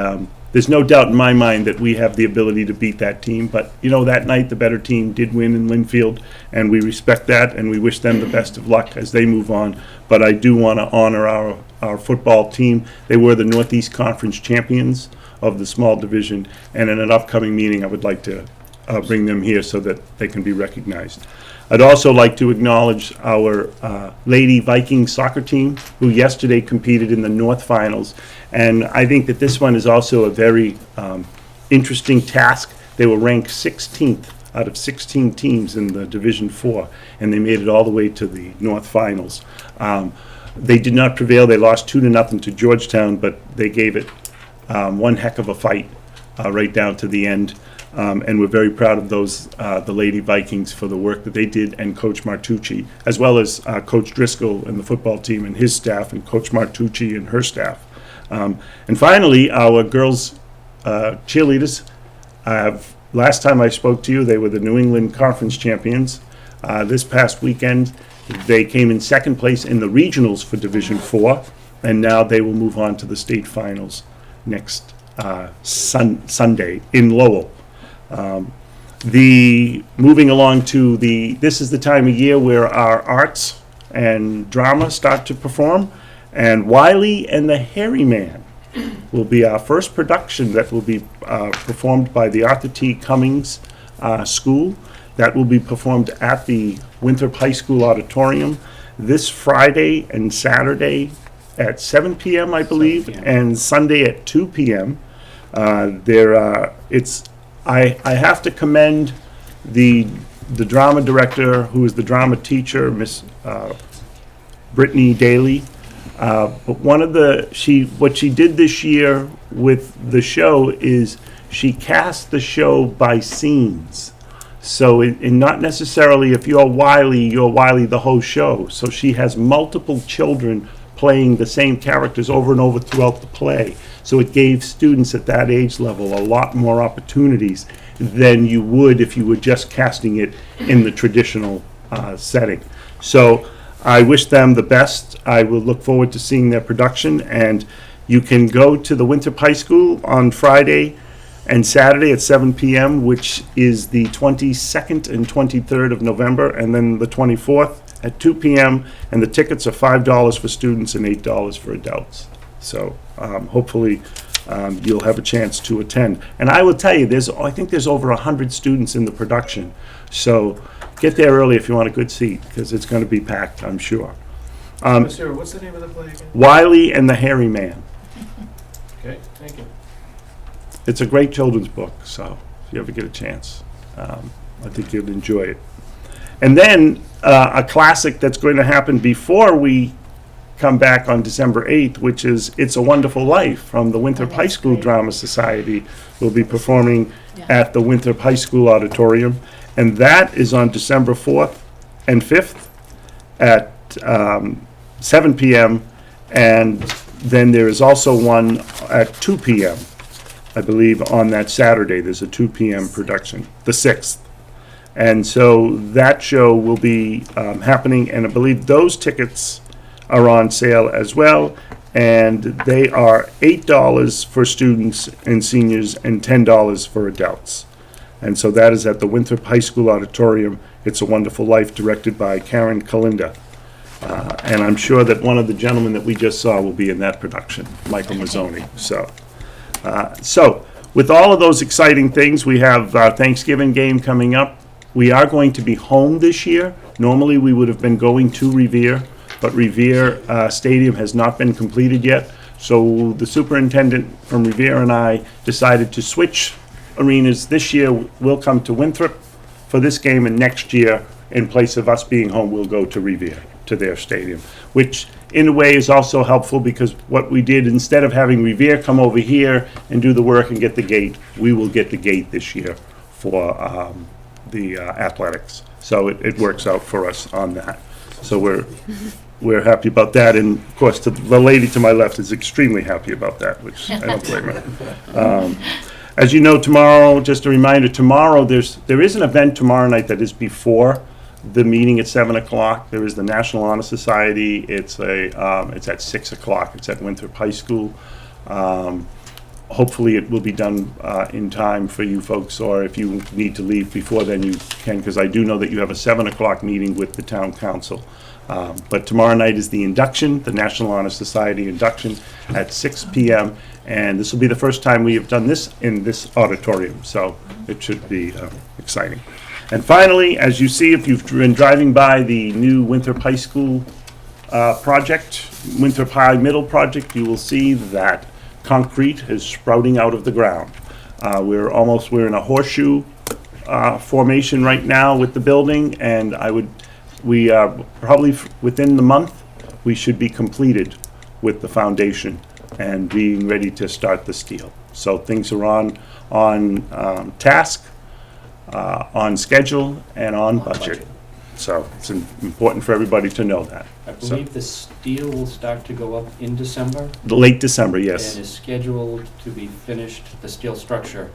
there's no doubt in my mind that we have the ability to beat that team. But, you know, that night the better team did win in Linfield, and we respect that, and we wish them the best of luck as they move on. But I do want to honor our football team. They were the Northeast Conference champions of the small division, and in an upcoming meeting I would like to bring them here so that they can be recognized. I'd also like to acknowledge our Lady Vikings soccer team, who yesterday competed in the North Finals. And I think that this one is also a very interesting task. They were ranked 16th out of 16 teams in the Division 4, and they made it all the way to the North Finals. They did not prevail. They lost 2-0 to Georgetown, but they gave it one heck of a fight right down to the end. And we're very proud of those, the Lady Vikings, for the work that they did, and Coach Martucci, as well as Coach Driscoll and the football team and his staff, and Coach Martucci and her staff. And finally, our girls cheerleaders. Last time I spoke to you, they were the New England Conference champions. This past weekend, they came in second place in the regionals for Division 4, and now they will move on to the state finals next Sunday in Lowell. Moving along to this is the time of year where our arts and drama start to perform, and Wiley and the Hairy Man will be our first production that will be performed by the Arthur T. Cummings School. That will be performed at the Winthrop High School Auditorium this Friday and Saturday at 7 p.m., I believe, 7 p.m. and Sunday at 2 p.m. I have to commend the drama director, who is the drama teacher, Miss Brittany Daly. But what she did this year with the show is she cast the show by scenes. So in not necessarily if you're Wiley the whole show. So she has multiple children playing the same characters over and over throughout the play. So it gave students at that age level a lot more opportunities than you would if you were just casting it in the traditional setting. So I wish them the best. I will look forward to seeing their production, and you can go to the Winthrop High School on Friday and Saturday at 7 p.m., which is the 22nd and 23rd of November, and then the 24th at 2 p.m., and the tickets are $5 for students and $8 for adults. So hopefully you'll have a chance to attend. And I will tell you, I think there's over 100 students in the production. So get there early if you want a good seat, because it's going to be packed, I'm sure. Sarah, what's the name of the play again? Wiley and the Hairy Man. Okay, thank you. It's a great children's book, so if you ever get a chance, I think you'll enjoy it. And then a classic that's going to happen before we come back on December 8th, which is It's a Wonderful Life from the Winthrop High School great. Drama Society. Will be performing at the Winthrop High School Auditorium, and that is on December 4th and 5th at 7 p.m., and then there is also one at 2 p.m., I believe, on that Saturday. There's a 2 p.m. production, the 6th. And so that show will be happening, and I believe those tickets are on sale as well, and they are $8 for students and seniors and $10 for adults. And so that is at the Winthrop High School Auditorium. It's a Wonderful Life, directed by Karen Kalinda. And I'm sure that one of the gentlemen that we just saw will be in that production, Michael Mazzoni. So with all of those exciting things, we have our Thanksgiving game coming up. We are going to be home this year. Normally, we would have been going to Revere, but Revere Stadium has not been completed yet. So the superintendent from Revere and I decided to switch arenas. This year, we'll come to Winthrop for this game, and next year, in place of us being home, we'll go to Revere, to their stadium, which in a way is also helpful, because what we did, instead of having Revere come over here and do the work and get the gate, we will get the gate this year for the athletics. So it works out for us on that. So we're happy about that, and of course, the lady to my left is extremely happy about that, which I don't blame her. As you know, tomorrow, just a reminder, tomorrow there is an event tomorrow night that is before the meeting at 7 o'clock. There is the National Honor Society. It's at 6 o'clock. It's at Winthrop High School. Hopefully it will be done in time for you folks, or if you need to leave before then, you can, because I do know that you have a 7 o'clock meeting with the town council. But tomorrow night is the induction, the National Honor Society induction at 6 p.m. And this will be the first time we have done this in this auditorium, so it should be exciting. And finally, as you see, if you've been driving by the new Winthrop High School project, Winthrop High Middle project, you will see that concrete is sprouting out of the ground. We're in a horseshoe formation right now with the building, and we probably within the month, we should be completed with the foundation and being ready to start the steel. So things are on task, on schedule, and on budget. So it's important for everybody to know that. I believe the steel will start to go up in December. Late December, yes. And is scheduled to be finished, the steel structure,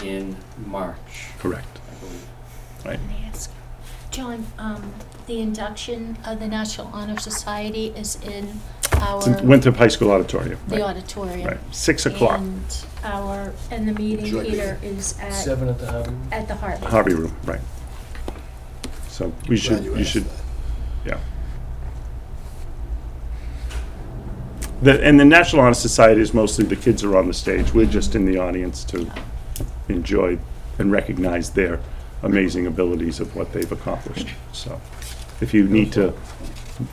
in March, Correct. I believe. Right. Can I ask, John, the induction of the National Honor Society is in It's in Winthrop High School Auditorium. the Right. auditorium. Right. 6 o'clock, And the meeting, Joint Peter, is 7 at the Harbor. at the Harvey. Harvey Room, right. So you should, yeah. And the National Honor Society is mostly the kids are on the stage. We're just in the audience to enjoy and recognize their amazing abilities of what they've accomplished. So if you need to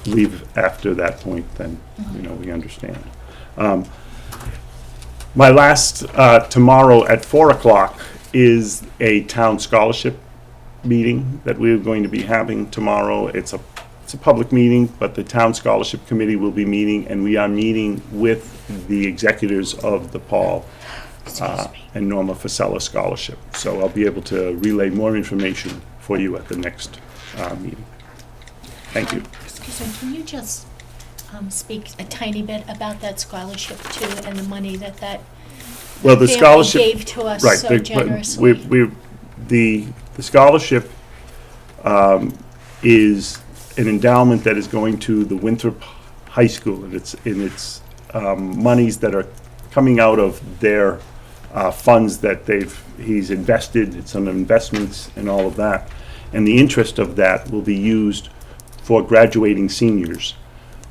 leave after that point, then, we understand. My last, tomorrow at 4 o'clock is a town scholarship meeting that we're going to be having tomorrow. It's a public meeting, but the town scholarship committee will be meeting, and we are meeting with the executors of the Paul and Norma Fasella Scholarship. So I'll be able to relay more information for you at the next meeting. Thank you. Excuse me, can you just speak a tiny bit about that scholarship too, and the money that Well, the family scholarship. gave to us Right, so generously? The scholarship is an endowment that is going to the Winthrop High School, and it's monies that are coming out of their funds that he's invested. It's on investments and all of that, and the interest of that will be used for graduating seniors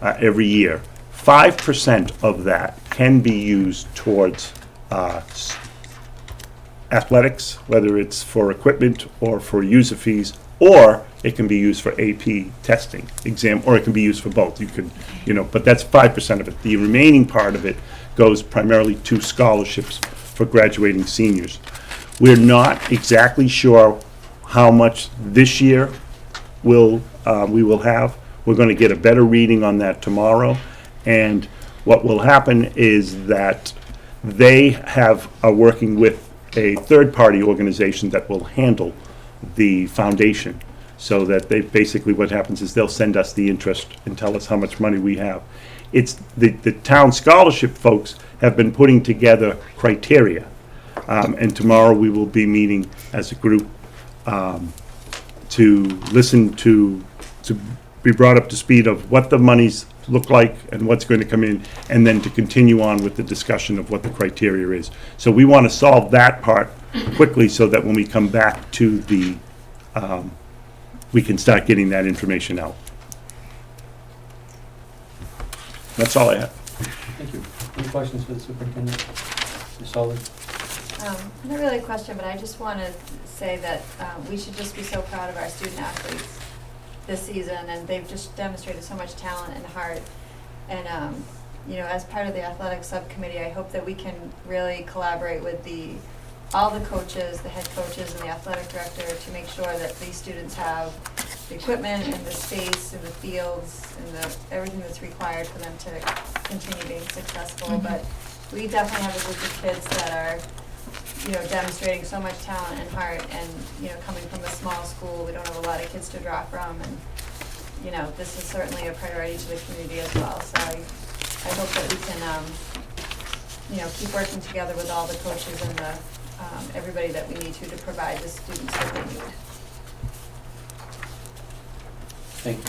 every year. 5% of that can be used towards athletics, whether it's for equipment or for user fees, or it can be used for AP testing exam, or it can be used for both. You could, but that's 5% of it. The remaining part of it goes primarily to scholarships for graduating seniors. We're not exactly sure how much this year we will have. We're going to get a better reading on that tomorrow, and what will happen is that they are working with a third-party organization that will handle the foundation, so that basically what happens is they'll send us the interest and tell us how much money we have. It's the town scholarship folks have been putting together criteria, and tomorrow we will be meeting as a group to listen to be brought up to speed of what the monies look like and what's going to come in, and then to continue on with the discussion of what the criteria is. So we want to solve that part quickly so that when we come back to the, we can start getting that information out. That's all I have. Thank you. Any questions for the superintendent? Ms. Sullivan? Not really a question, but I just want to say that we should just be so proud of our student athletes this season, and they've just demonstrated so much talent and heart. And you know, as part of the athletic subcommittee, I hope that we can really collaborate with all the coaches, the head coaches, and the athletic director to make sure that these students have the equipment and the space and the fields and everything that's required for them to continue being successful. But we definitely have a group of kids that are, you know, demonstrating so much talent and heart, and, you know, coming from a small school, we don't have a lot of kids to draw from, and, you know, this is certainly a priority to the community as well. So I hope that we can, you know, keep working together with all the coaches and the, everybody that we need to provide the students what they need. Thank you.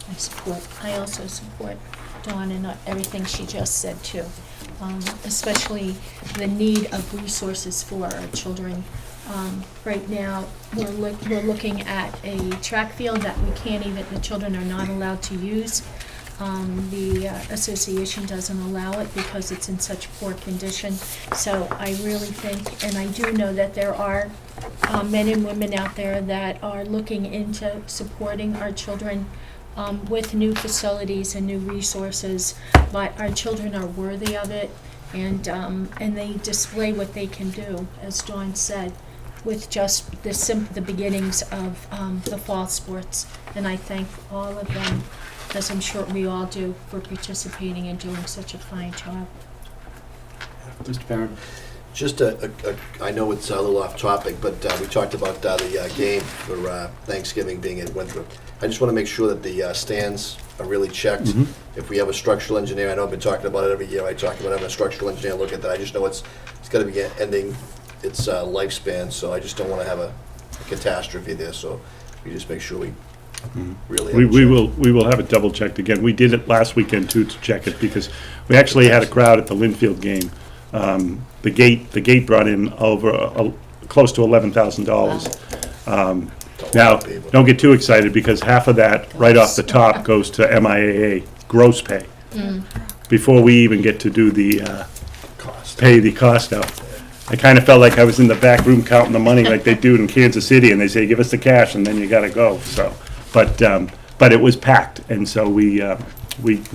Ms. Sullivan. I also support Dawn and everything she just said too. Especially the need of resources for our children. Right now, we're looking at a track field that the children are not allowed to use. The association doesn't allow it because it's in such poor condition. So I really think, and I do know that there are men and women out there that are looking into supporting our children with new facilities and new resources, but our children are worthy of it, and they display what they can do, as Dawn said, with just the beginnings of the fall sports. And I thank all of them, as I'm sure we all do, for participating and doing such a fine job. Mr. Barron? Just I know it's a little off topic, but we talked about the game for Thanksgiving being in Winthrop. I just want to make sure that the stands are really checked. If we have a structural engineer, I know I've been talking about it every year, I talk about having a structural engineer look at that. I just know it's got to be ending its lifespan, so I just don't want to have a catastrophe there, so we just make sure we really have it checked. We will have it double checked again. We did it last weekend too, to check it, because we actually had a crowd at the Linfield game. The gate brought in over close to $11,000. Now, don't get too excited, because half of that right off the top goes to MIAA gross pay before we even get to do the pay the cost out. I kind of felt like I was in the back room counting the money like they do in Kansas City, and they say, give us the cash and then you got to go. So, but it was packed, and so we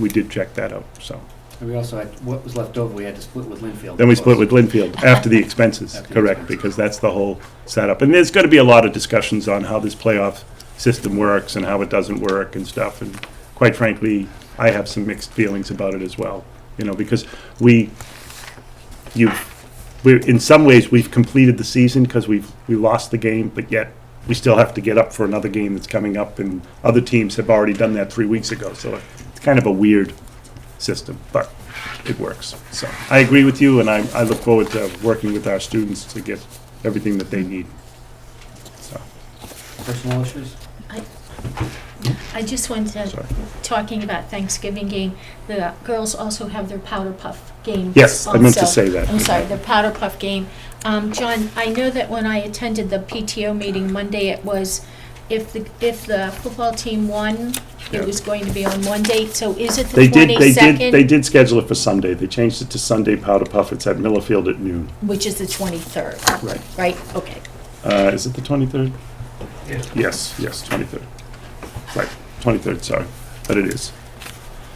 did check that out. So. And we also had, what was left over, we had to split with Linfield. Then we split with Linfield after the expenses, correct, because that's the whole setup. And there's going to be a lot of discussions on how this playoff system works and how it doesn't work and stuff. And quite frankly, I have some mixed feelings about it as well, you know, because we're in some ways we've completed the season because we lost the game, but yet we still have to get up for another game that's coming up, and other teams have already done that 3 weeks ago. So it's kind of a weird system, but it works. So I agree with you, and I look forward to working with our students to get everything that they need. So. Personal issues? I just wanted to, Sorry. talking about Thanksgiving game, the girls also have their Powder Puff game. Yes, I meant to also. say that. I'm sorry, the Powder Puff game. John, I know that when I attended the PTO meeting Monday, it was if the football team won, it was going to be on one date. So is it the 22nd? They did schedule it for Sunday. They changed it to Sunday Powder Puff. It's at Millerfield at noon. Which is the 23rd. Right. Right, okay. Is it the 23rd? Yes. Yes, 23rd. Right, 23rd, sorry. But it is.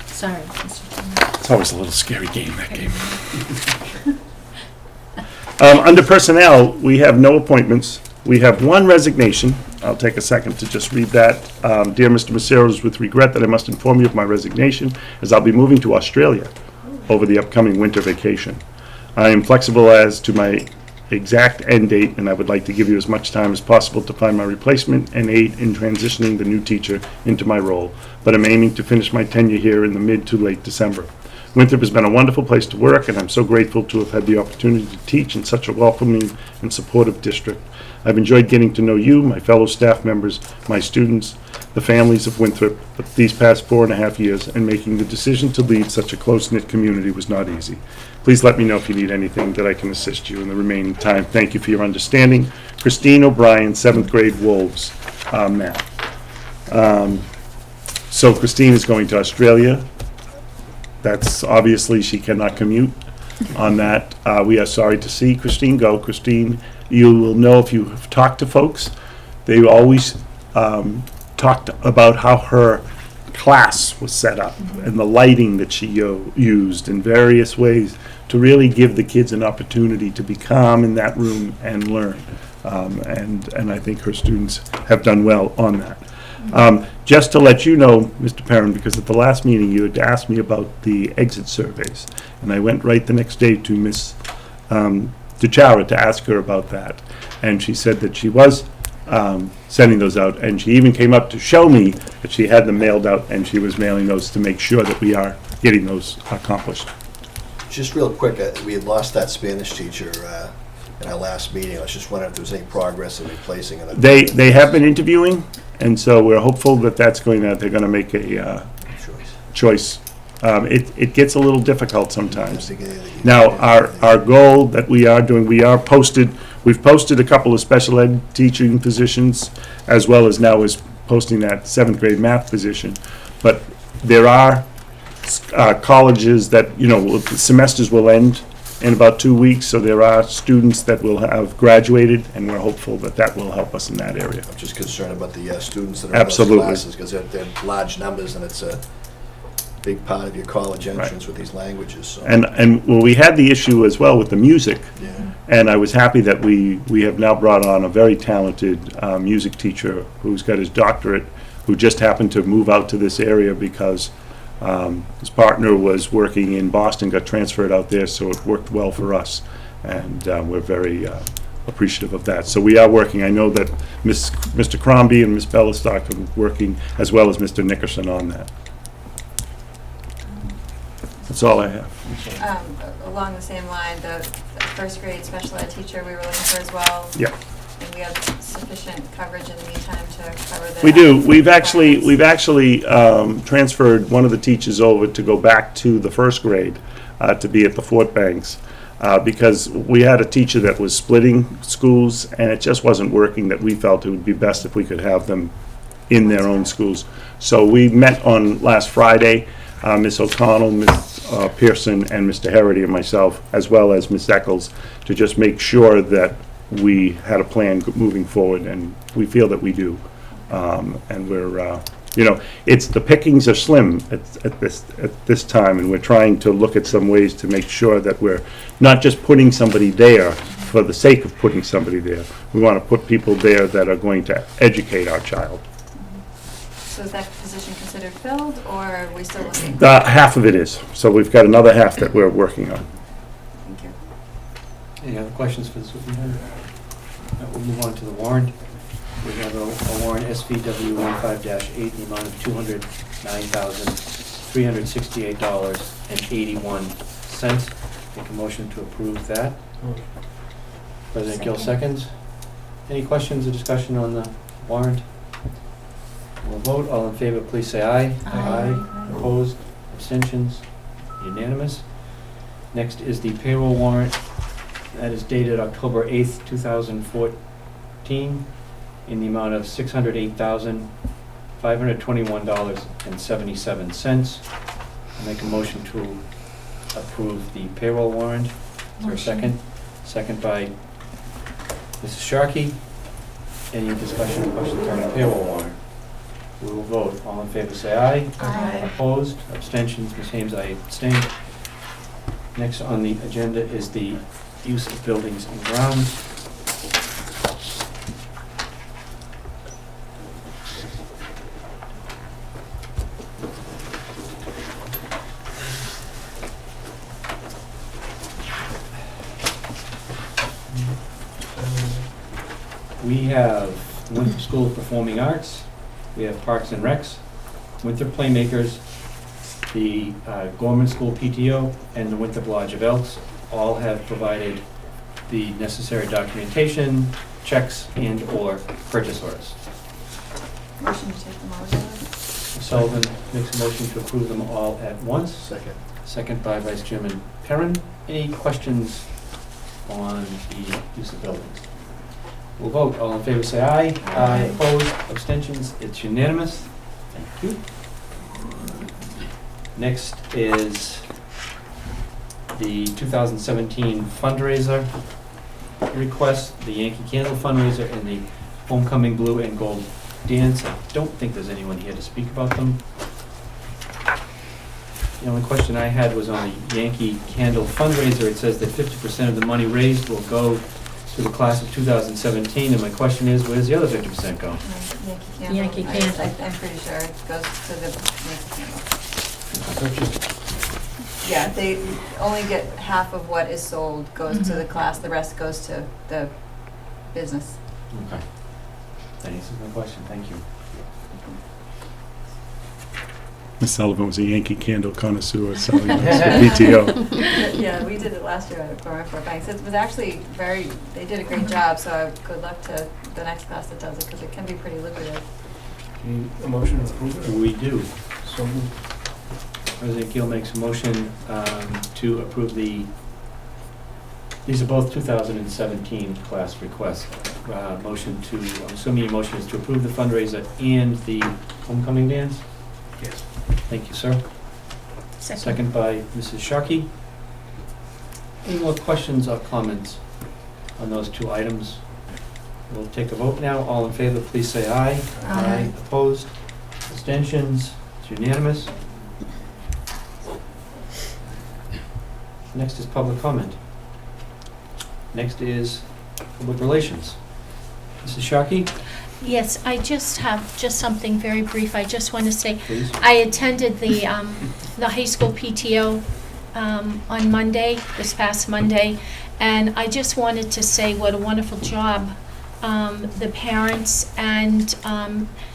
Sorry, Mr. Chairman. It's always a little scary game, that game. Under personnel, we have no appointments. We have one resignation. I'll take a second to just read that. Dear Mr. Maceros, with regret that I must inform you of my resignation, as I'll be moving to Australia over the upcoming winter vacation. I am flexible as to my exact end date, and I would like to give you as much time as possible to find my replacement and aid in transitioning the new teacher into my role, but I'm aiming to finish my tenure here in the mid to late December. Winthrop has been a wonderful place to work, and I'm so grateful to have had the opportunity to teach in such a welcoming and supportive district. I've enjoyed getting to know you, my fellow staff members, my students, the families of Winthrop these past 4.5 years, and making the decision to lead such a close-knit community was not easy. Please let me know if you need anything that I can assist you in the remaining time. Thank you for your understanding. Christine O'Brien, 7th grade Wolves, math. So Christine is going to Australia. That's obviously, she cannot commute on that. We are sorry to see Christine go. Christine, you will know if you have talked to folks, they always talked about how her class was set up and the lighting that she used in various ways to really give the kids an opportunity to be calm in that room and learn. And I think her students have done well on that. Just to let you know, Mr. Perrin, because at the last meeting you had asked me about the exit surveys, and I went right the next day to Miss DeChara to ask her about that, and she said that she was sending those out, and she even came up to show me that she had them mailed out, and she was mailing those to make sure that we are getting those accomplished. Just real quick, we had lost that Spanish teacher in our last meeting. I was just wondering if there was any progress in replacing it. They have been interviewing, and so we're hopeful that they're going to make a choice. It gets a little difficult sometimes. Now, our goal that we are doing, we've posted a couple of special ed teaching positions, as well as now is posting that 7th grade math position. But there are colleges that, semesters will end in about 2 weeks, so there are students that will have graduated, and we're hopeful that that will help us in that area. I'm just concerned about the students that are in those Absolutely. classes, because they're large numbers, and it's a big part of your college entrance with these languages. So. And well, we had the issue as well with the music, Yeah. and I was happy that we have now brought on a very talented music teacher who's got his doctorate, who just happened to move out to this area because his partner was working in Boston, got transferred out there, so it worked well for us, and we're very appreciative of that. So we are working. I know that Mr. Crombie and Ms. Bellistock are working, as well as Mr. Nickerson, on that. That's all I have. Along the same line, the first grade special ed teacher we were looking for as well. Yeah. And we have sufficient coverage in the meantime to cover the. We do. We've actually transferred one of the teachers over to go back to the first grade to be at the Fort Banks because we had a teacher that was splitting schools, and it just wasn't working, that we felt it would be best if we could have them in their own schools. So we met on last Friday, Ms. O'Connell, Ms. Pearson, and Mr. Herity and myself, as well as Ms. Eccles, to just make sure that we had a plan moving forward, and we feel that we do. And we're, it's the pickings are slim at this time, and we're trying to look at some ways to make sure that we're not just putting somebody there for the sake of putting somebody there. We want to put people there that are going to educate our child. So is that position considered filled, or are we still looking? Half of it is, so we've got another half that we're working on. Thank you. Any other questions for the superintendent? We'll move on to the warrant. We have a warrant SVW 15-8 in the amount of $209,368.81. Make a motion to approve that. President Gill seconds. Any questions or discussion on the warrant? We'll vote. All in favor, please say aye. Aye. Opposed? Abstentions? Unanimous. Next is the payroll warrant. That is dated October 8th, 2014, in the amount of $608,521.77. I make a motion to approve the payroll warrant. Is there a second? Second by Mrs. Sharkey. Any discussion or questions on the payroll warrant? We will vote. All in favor say aye. Aye. Opposed? Abstentions? Ms. Hames, I abstain. Next on the agenda is the use of buildings and grounds. We have Winthrop School of Performing Arts, we have Parks and Recs, Winthrop Playmakers, the Gorman School PTO and the Winthrop Lodge of Elks all have provided the necessary documentation, checks, and/or purchase orders. Motion to take them all together? Sullivan makes a motion to approve them all at once. Second. Second by Vice Chairman Perrin. Any questions on the use of buildings? We'll vote. All in favor, say aye. Aye. Opposed, abstentions, it's unanimous. Thank you. Next is the 2017 fundraiser request, the Yankee Candle fundraiser and the Homecoming Blue and Gold Dance. I don't think there's anyone here to speak about them. The only question I had was on the Yankee Candle fundraiser. It says that 50% of the money raised will go to the class of 2017, and my question is, where's the other 50% go? Yankee Candle. Yankee Candle. I'm pretty sure it goes to the Yankee Candle. Purchased. Yeah, they only get half of what is sold goes to the class, the rest goes to the business. Okay. That answers my question, thank you. Ms. Sullivan was a Yankee Candle connoisseur selling this PTO. Yeah, we did it last year at Cornport Banks. It was actually they did a great job, so good luck to the next class that does it, because it can be pretty lucrative. Need a motion to approve it? We do. So moved. President Gill makes a motion to approve these are both 2017 class requests. I'm assuming your motion is to approve the fundraiser and the homecoming dance? Yes. Thank you, sir. Second by Mrs. Sharkey. Any more questions or comments on those two items? We'll take a vote now. All in favor, please say aye. Aye. Opposed? Abstentions? It's unanimous. Next is public comment. Next is public relations. Mrs. Sharkey, Yes, I just have something very brief. I just want to say, please. I attended the high school PTO on Monday, this past Monday, and I just wanted to say what a wonderful job the parents and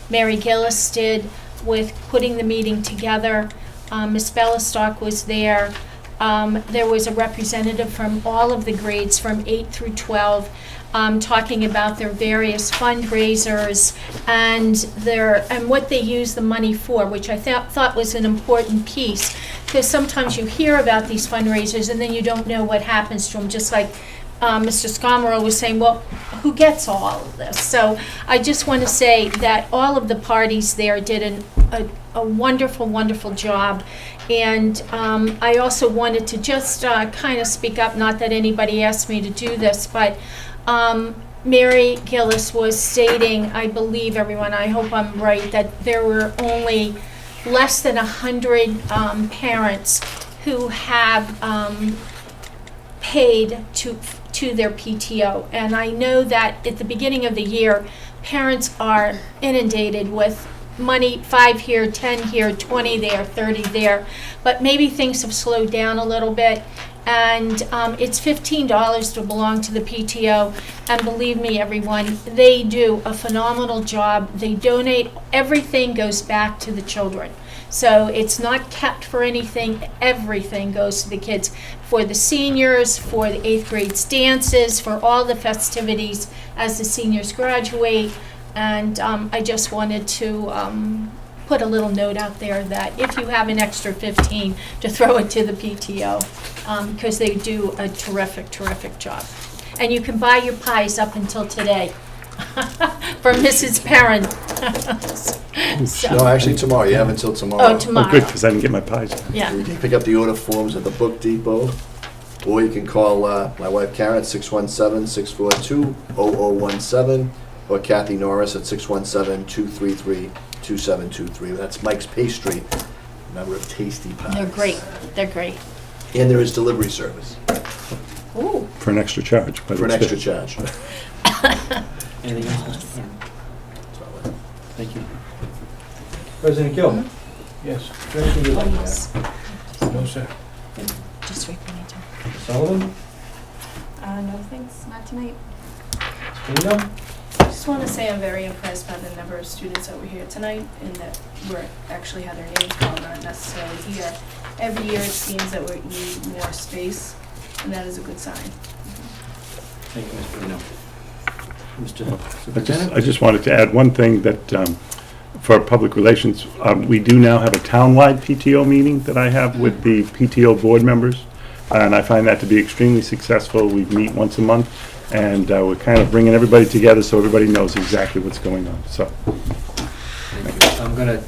Mary Gillis did with putting the meeting together. Ms. Bellistock was there. There was a representative from all of the grades from 8 through 12 talking about their various fundraisers and what they use the money for, which I thought was an important piece, because sometimes you hear about these fundraisers and then you don't know what happens to them, just like Mr. Scommero was saying, well, who gets all of this? So I just want to say that all of the parties there did a wonderful, wonderful job. And I also wanted to just kind of speak up, not that anybody asked me to do this, but Mary Gillis was stating, I believe everyone, I hope I'm right, that there were only less than 100 parents who have paid to their PTO. And I know that at the beginning of the year, parents are inundated with money, 5 here, 10 here, 20 there, 30 there, but maybe things have slowed down a little bit, and it's $15 to belong to the PTO, and believe me, everyone, they do a phenomenal job. They donate, everything goes back to the children. So it's not kept for anything, everything goes to the kids, for the seniors, for the 8th grade's dances, for all the festivities as the seniors graduate. And I just wanted to put a little note out there that if you have an extra 15, to throw it to the PTO, because they do a terrific, terrific job. And you can buy your pies up until today from Mrs. Perrin. So- No, actually tomorrow, you have until tomorrow. Oh, tomorrow. Oh, good, because I didn't get my pies. Yeah. You can pick up the order forms at the Book Depot, or you can call my wife Karen at 617-642-0017, or Kathy Norris at 617-233-2723. That's Mike's Pastry, number of tasty pies. They're great. They're great. And there is delivery service Ooh. For an extra charge. But for an it's extra good. charge. Anything else, Mr. Perrin? Thank you. President Gill? Yes. Director would like to Yes. No, sir. Just repeat it. add. Sullivan? No thanks, not tonight. Bingo? just want to say I'm very impressed by the number of students that were here tonight and that we're actually had their names called, not necessarily here. Every year it seems that we need more space, and that is a good sign. Thank you, Ms. Bruno. Mr. I Superintendent? just wanted to add one thing that, for public relations, we do now have a townwide PTO meeting that I have with the PTO board members, and I find that to be extremely successful. We meet once a month, and we're kind of bringing everybody together so everybody knows exactly what's going on, so. Thank you. I'm going to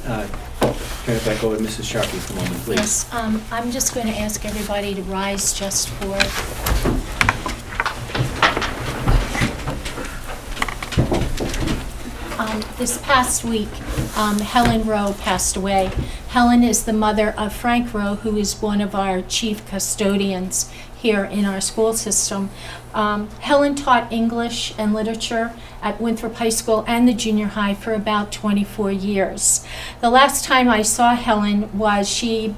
turn it back over to Mrs. Sharkey for a moment, please. Yes, I'm just going to ask everybody to rise just for... This past week, Helen Rowe passed away. Helen is the mother of Frank Rowe, who is one of our chief custodians here in our school system. Helen taught English and literature at Winthrop High School and the junior high for about 24 years. The last time I saw Helen was she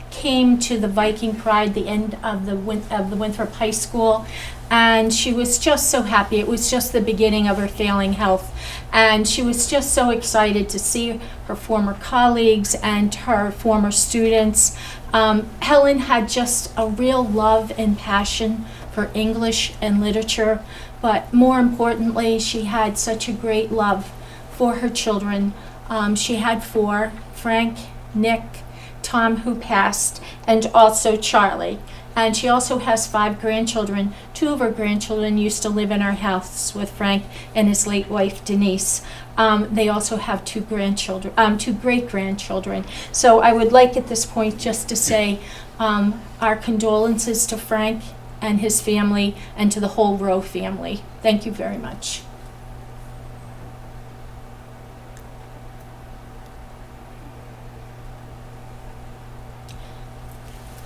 came to the Viking Pride, the end of the Winthrop High School, and she was just so happy. It was just the beginning of her failing health, and she was just so excited to see her former colleagues and her former students. Helen had just a real love and passion for English and literature, but more importantly, she had such a great love for her children. She had 4, Frank, Nick, Tom, who passed, and also Charlie. And she also has 5 grandchildren. 2 of her grandchildren used to live in our house with Frank and his late wife, Denise. They also have 2 grandchildren, 2 great-grandchildren. So I would like at this point just to say our condolences to Frank and his family and to the whole Rowe family. Thank you very much.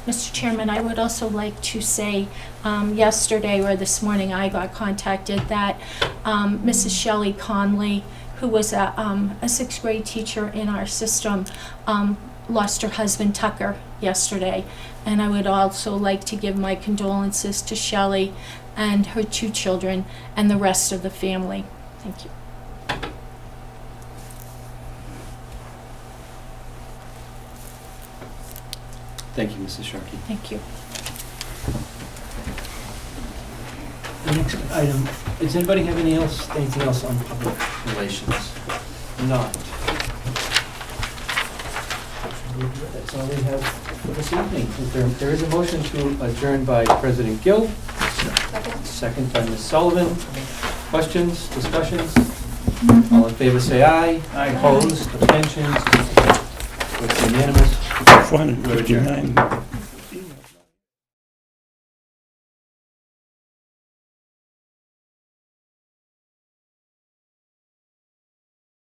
Mr. Chairman, I would also like to say yesterday or this morning I got contacted that Mrs. Shelley Conley, who was a 6th grade teacher in our system, lost her husband Tucker yesterday. And I would also like to give my condolences to Shelley and her 2 children and the rest of the family. Thank you. Thank you, Mrs. Sharkey. Thank you. The next item, does anybody have anything else on public relations? Not. That's all we have for this evening. There is a motion to adjourn by President Gill. Second by Ms. Sullivan. Questions, discussions? All in favor say aye. Aye. Opposed, abstentions? It's unanimous. 459.